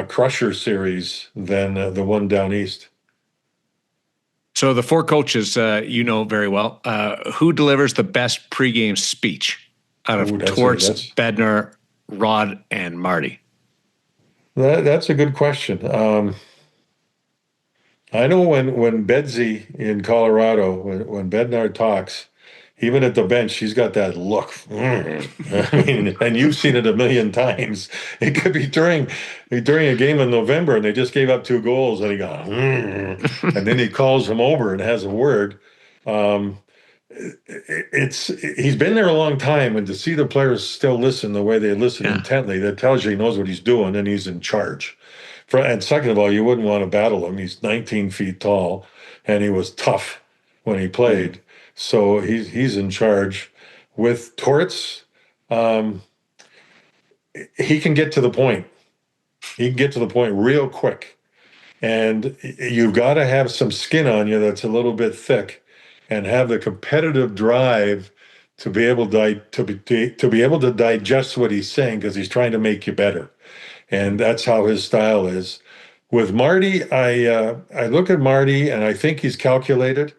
E: crusher series than the one down east.
A: So the 4 coaches, very well. Who delivers the best pregame speech out of Torts, Bednar, Rod, and Marty?
E: That's a good question. I know when Bedsy in Colorado, when Bednar talks, even at the bench, he's got that look. I mean, and you've seen it a million times. It could be during a game in November, and they just gave up 2 goals, and he goes, and then he calls him over and has a word. He's been there a long time, and to see the players still listen the way they listen intently, that tells you he knows what he's doing and he's in charge. And second of all, you wouldn't want to battle him. He's 19 feet tall, and he was tough when he played. So he's in charge. with Torts, he can get to the point. He can get to the point real quick. And you've got to have some skin on you that's a little bit thick and have the competitive drive to be able to be able to digest what he's saying, because he's trying to make you better. And that's how his style is. With Marty, I look at Marty and I think he's calculated.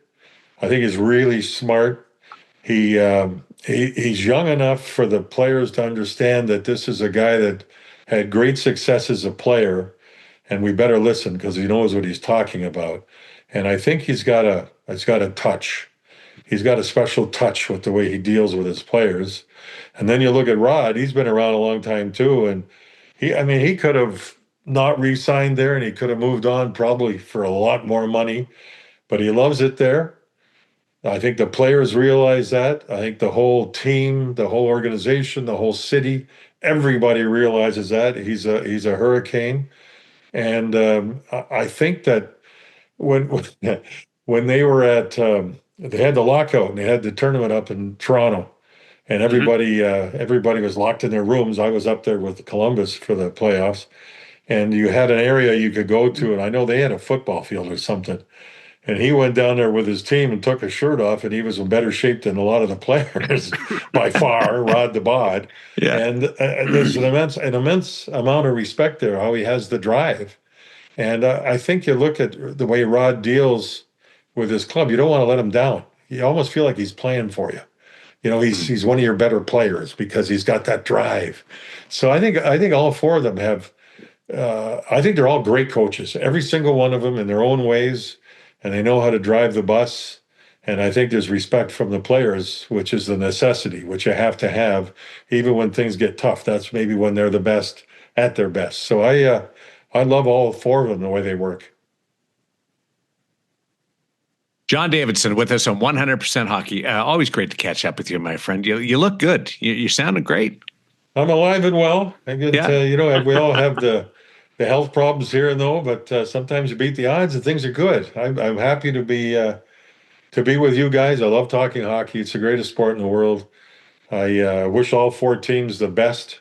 E: I think he's really smart. He's young enough for the players to understand that this is a guy that had great success as a player, and we better listen because he knows what he's talking about. And I think he's got a touch. He's got a special touch with the way he deals with his players. And then you look at Rod, he's been around a long time too. And he could have not re-signed there, and he could have moved on probably for a lot more money, but he loves it there. I think the players realize that. I think the whole team, the whole organization, the whole city, everybody realizes that. He's a hurricane. And I think that when they were they had the lockout and they had the tournament up in Toronto, and everybody was locked in their rooms. I was up there with Columbus for the playoffs, and you had an area you could go to, and I know they had a football field or something. And he went down there with his team and took his shirt off, and he was in better shape than a lot of the players by far, Rod the Bod. Yeah. And there's an immense amount of respect there, how he has the drive. And I think you look at the way Rod deals with his club, you don't want to let him down. You almost feel like he's playing for you. He's one of your better players because he's got that drive. So I think all four of them have, I think they're all great coaches, every single one of them in their own ways. And they know how to drive the bus. And I think there's respect from the players, which is the necessity, which you have to have, even when things get tough. That's maybe when they're the best at their best. So I love all four of them, the way they work.
A: John Davidson with us on 100% Hockey. Always great to catch up with you, my friend. You look good. You sounded great.
E: I'm alive and well. I get, we all have the health problems here and though, but sometimes you beat the odds and things are good. I'm happy to be with you guys. I love talking hockey. It's the greatest sport in the world. I wish all four teams the best.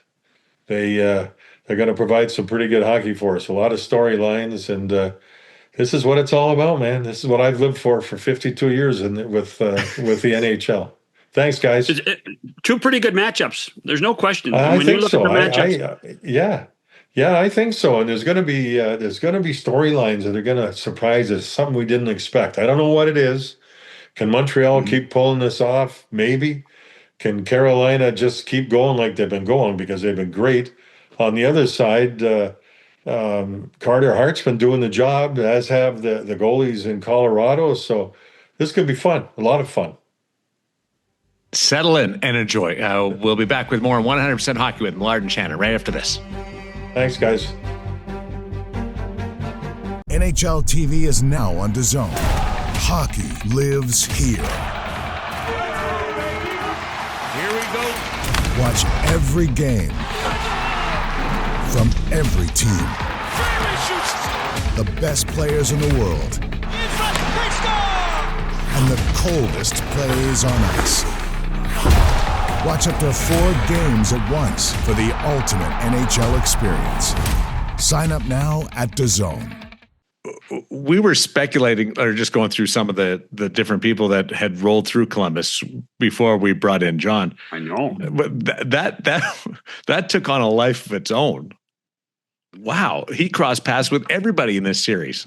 E: They're going to provide some pretty good hockey for us. A lot of storylines, and this is what it's all about, man. This is what I've lived for 52 years with the NHL. Thanks, guys.
B: Two pretty good matchups. There's no question.
E: I think so. Yeah, I think so. And there's going to be storylines that are going to surprise us, something we didn't expect. I don't know what it is. Can Montreal keep pulling this off? Maybe. Can Carolina just keep going like they've been going, because they've been great? On the other side, Carter Hart's been doing the job, as have the goalies in Colorado. So this could be fun, a lot of fun.
A: Settle in and enjoy. We'll be back with more 100% Hockey with Millard and Shannon right after this.
E: Thanks, guys.
C: NHL TV is now on DAZN. Hockey lives here.
D: Here we go.
C: Watch every game from every team. The best players in the world. And the coldest plays on ice. Watch up to 4 games at once for the ultimate NHL experience. Sign up now at DAZN.
A: We were speculating, or just going through some of the different people that had rolled through Columbus before we brought in John.
B: I know.
A: But that took on a life of its own. Wow. He crossed paths with everybody in this series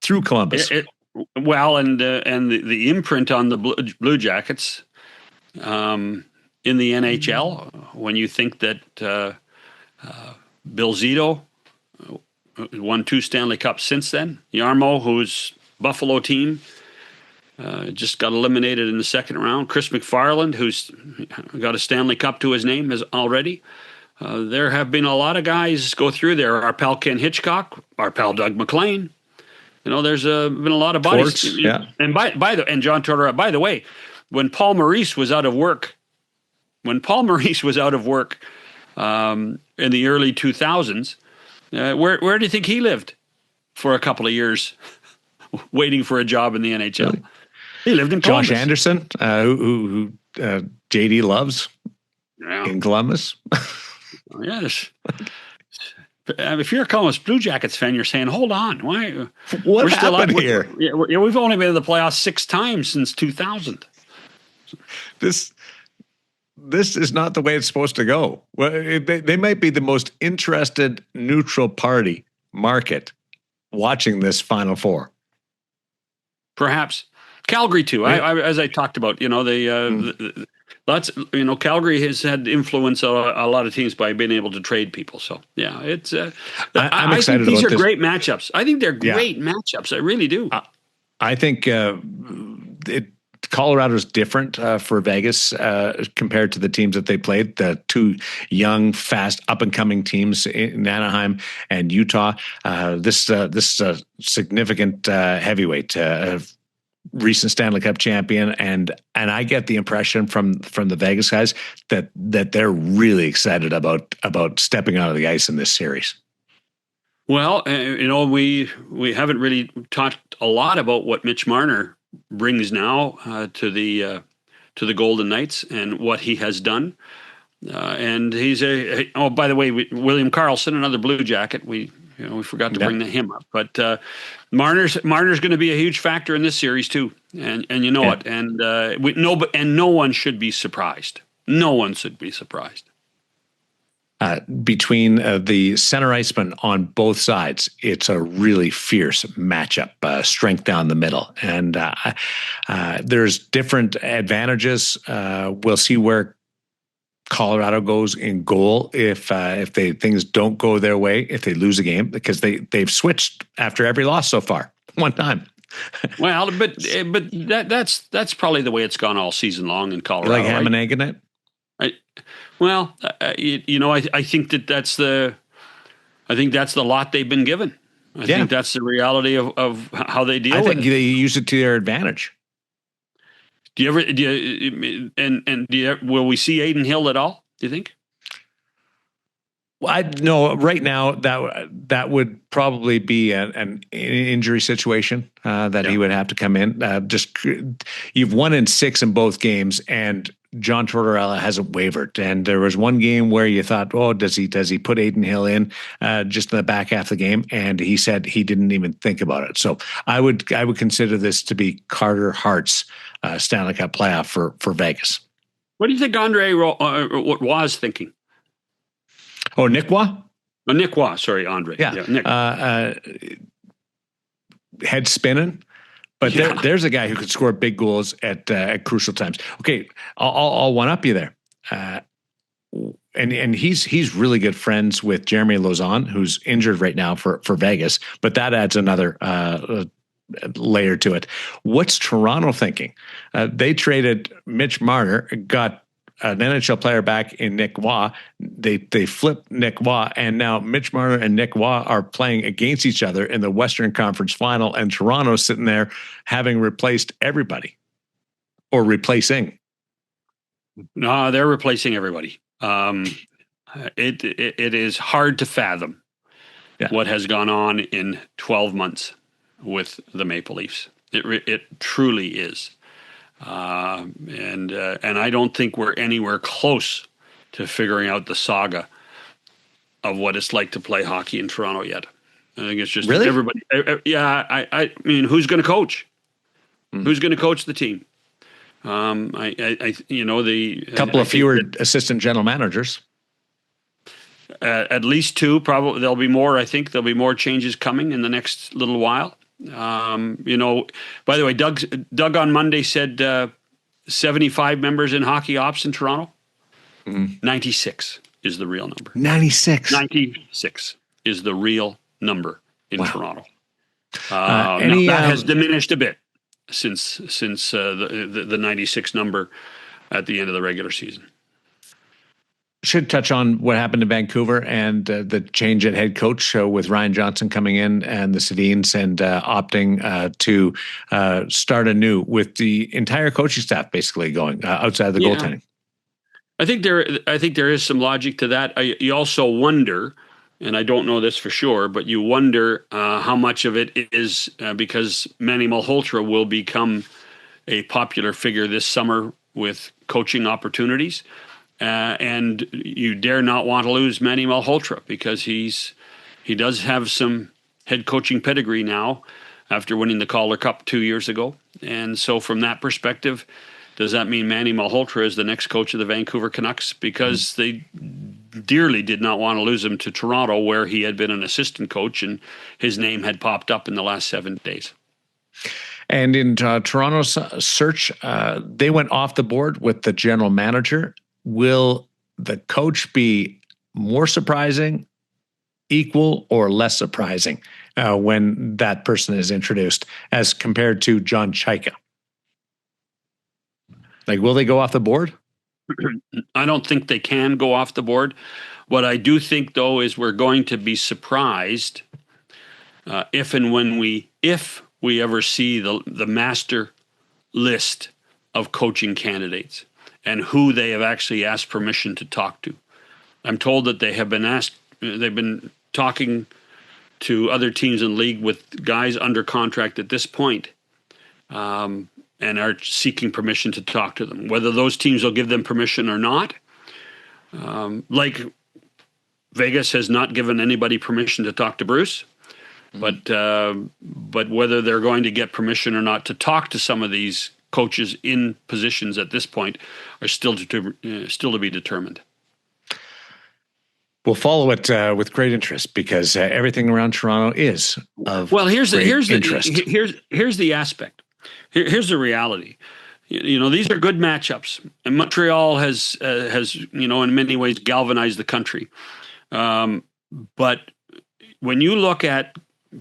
A: through Columbus.
B: And the imprint on the Blue Jackets in the NHL, when you think that Bill Zito won 2 Stanley Cups since then, Jarmo, whose Buffalo team just got eliminated in the second round, Chris McFarland, who's got a Stanley Cup to his name already. There have been a lot of guys go through there. Our pal Ken Hitchcock, our pal Doug McLean. There's been a lot of bodies.
A: Torts, yeah.
B: And and John Tortorella. By the way, when Paul Maurice was out of work in the early 2000s, where do you think he lived for a couple of years, waiting for a job in the NHL? He lived in Columbus.
A: Josh Anderson, who JD loves in Columbus.
B: Yes. If you're a Columbus Blue Jackets fan, you're saying, "Hold on, why?
A: What happened here?
B: We've only been in the playoffs 6 times since 2000.
A: This is not the way it's supposed to go. Well, they might be the most interested neutral party market watching this Final Four.
B: Perhaps Calgary too.
A: Yeah.
B: As I talked about, Calgary has had influence on a lot of teams by being able to trade people. So yeah, it's.
A: I'm excited
B: think these
A: about
B: are
A: this.
B: great matchups. I think they're great matchups. I really do.
A: I think Colorado's different for Vegas compared to the teams that they played. The two young, fast, up-and-coming teams in Anaheim and Utah. This is a significant heavyweight, recent Stanley Cup champion, and I get the impression from the Vegas guys that they're really excited about stepping out of the ice in this series.
B: Well, we haven't really talked a lot about what Mitch Marner brings now to the Golden Knights and what he has done. And he's by the way, William Karlsson, another Blue Jacket. We forgot to bring him up, but Marner's going to be a huge factor in this series too, and you know it. And no one should be surprised. No one should be surprised.
A: Between the center icemen on both sides, it's a really fierce matchup, strength down the middle. And there's different advantages. We'll see where Colorado goes in goal if things don't go their way, if they lose a game, because they've switched after every loss so far, one time.
B: Well, but that's probably the way it's gone all season long in Colorado.
A: You like ham and egg in it?
B: I think that's the lot they've been given. I think that's the reality of how they deal with it. I think
A: they use it to their advantage.
B: Will we see Aiden Hill at all, do you think?
A: Well, no, right now that would probably be an injury situation that he would have to come in. You've won in 6 in both games, and John Tortorella hasn't wavered. And there was one game where you thought, oh, does he put Aiden Hill in just in the back half of the game? And he said he didn't even think about it. So I would consider this to be Carter Hart's Stanley Cup playoff for Vegas.
B: What do you think Andre was thinking?
A: Oh, Nick Waugh?
B: Oh, Nick Waugh, sorry, Andre.
A: Yeah.
B: Nick.
A: Head spinning. But there's a guy who could score big goals at crucial times. Okay, I'll one up you there. And he's really good friends with Jeremy Lauzon, who's injured right now for Vegas. But that adds another layer to it. What's Toronto thinking? They traded Mitch Marner, got an NHL player back in Nick Waugh. They flipped Nick Waugh, and now Mitch Marner and Nick Waugh are playing against each other in the Western Conference Final, and Toronto's sitting there having replaced everybody, or replacing.
B: No, they're replacing everybody. It is hard to fathom what has gone on in 12 months with the Maple Leafs. It truly is. And I don't think we're anywhere close to figuring out the saga of what it's like to play hockey in Toronto yet. I think it's just everybody. I mean, who's going to coach? Who's going to coach the team?
A: Couple of fewer assistant general managers.
B: At least 2, probably. There'll be more. I think there'll be more changes coming in the next little while. By the way, Doug on Monday said 75 members in hockey ops in Toronto. 96 is the real number.
A: 96
B: is the real number in Toronto.
A: That
B: has diminished a bit since the 96 number at the end of the regular season.
A: Should touch on what happened in Vancouver and the change at head coach with Ryan Johnson coming in and the Sedins and opting to start anew with the entire coaching staff basically going outside of the goaltending.
B: I think there is some logic to that. You also wonder, and I don't know this for sure, but you wonder how much of it is because Manny Malhotra will become a popular figure this summer with coaching opportunities. And you dare not want to lose Manny Malhotra, because he does have some head coaching pedigree now after winning the Calder Cup 2 years ago. And so from that perspective, does that mean Manny Malhotra is the next coach of the Vancouver Canucks? Because they dearly did not want to lose him to Toronto, where he had been an assistant coach and his name had popped up in the last 7 days.
A: And in Toronto's search, they went off the board with the general manager. Will the coach be more surprising, equal, or less surprising when that person is introduced as compared to John Chayka? Like, will they go off the board?
B: I don't think they can go off the board. What I do think, though, is we're going to be surprised if we ever see the master list of coaching candidates and who they have actually asked permission to talk to. I'm told that they've been talking to other teams in the league with guys under contract at this point, and are seeking permission to talk to them. Whether those teams will give them permission or not, like Vegas has not given anybody permission to talk to Bruce, but whether they're going to get permission or not to talk to some of these coaches in positions at this point are still to be determined.
A: We'll follow it with great interest, because everything around Toronto is of
B: here's
A: interest.
B: Here's the aspect. Here's the reality. These are good matchups, and Montreal has in many ways galvanized the country. But when you look at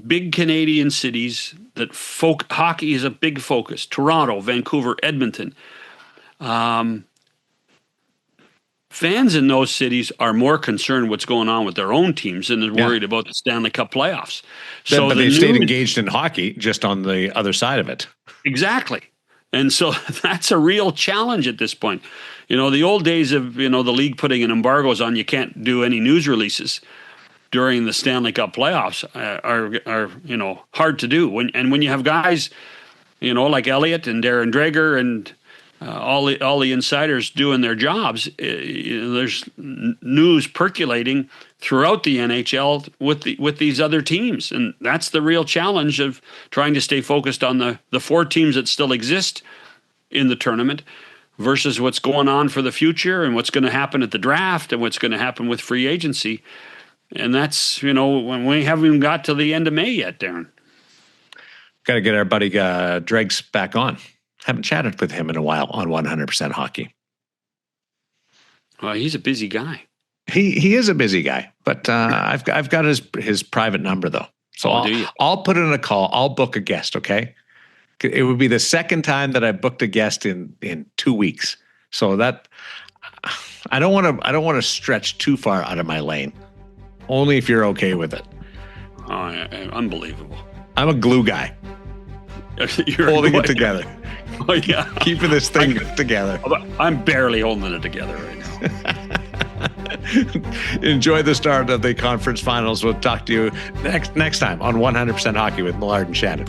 B: big Canadian cities that hockey is a big focus, Toronto, Vancouver, Edmonton, fans in those cities are more concerned what's going on with their own teams than they're worried about the Stanley Cup playoffs.
A: But they stayed engaged in hockey, just on the other side of it.
B: Exactly. And so that's a real challenge at this point. The old days of, the league putting in embargoes on, you can't do any news releases during the Stanley Cup playoffs are hard to do. When you have guys, like Elliott and Darren Dreger and all the insiders doing their jobs, there's news percolating throughout the NHL with these other teams, and that's the real challenge of trying to stay focused on the 4 teams that still exist in the tournament versus what's going on for the future and what's going to happen at the draft and what's going to happen with free agency. And that's when we haven't even got to the end of May yet, Darren.
A: Got to get our buddy Dregs back on. Haven't chatted with him in a while on 100% Hockey.
B: Well, he's a busy guy.
A: He is a busy guy, but I've got his private number though. So I'll put in a call. I'll book a guest. Okay, it would be the second time that I booked a guest in 2 weeks. So that I don't want to stretch too far out of my lane. Only if you're okay with it.
B: Oh, unbelievable!
A: I'm a glue guy.
B: You're
A: holding it together.
B: Oh yeah,
A: keeping this thing together.
B: I'm barely holding it together right now.
A: Enjoy the start of the conference finals. We'll talk to you next time on 100% Hockey with Millard and Shannon.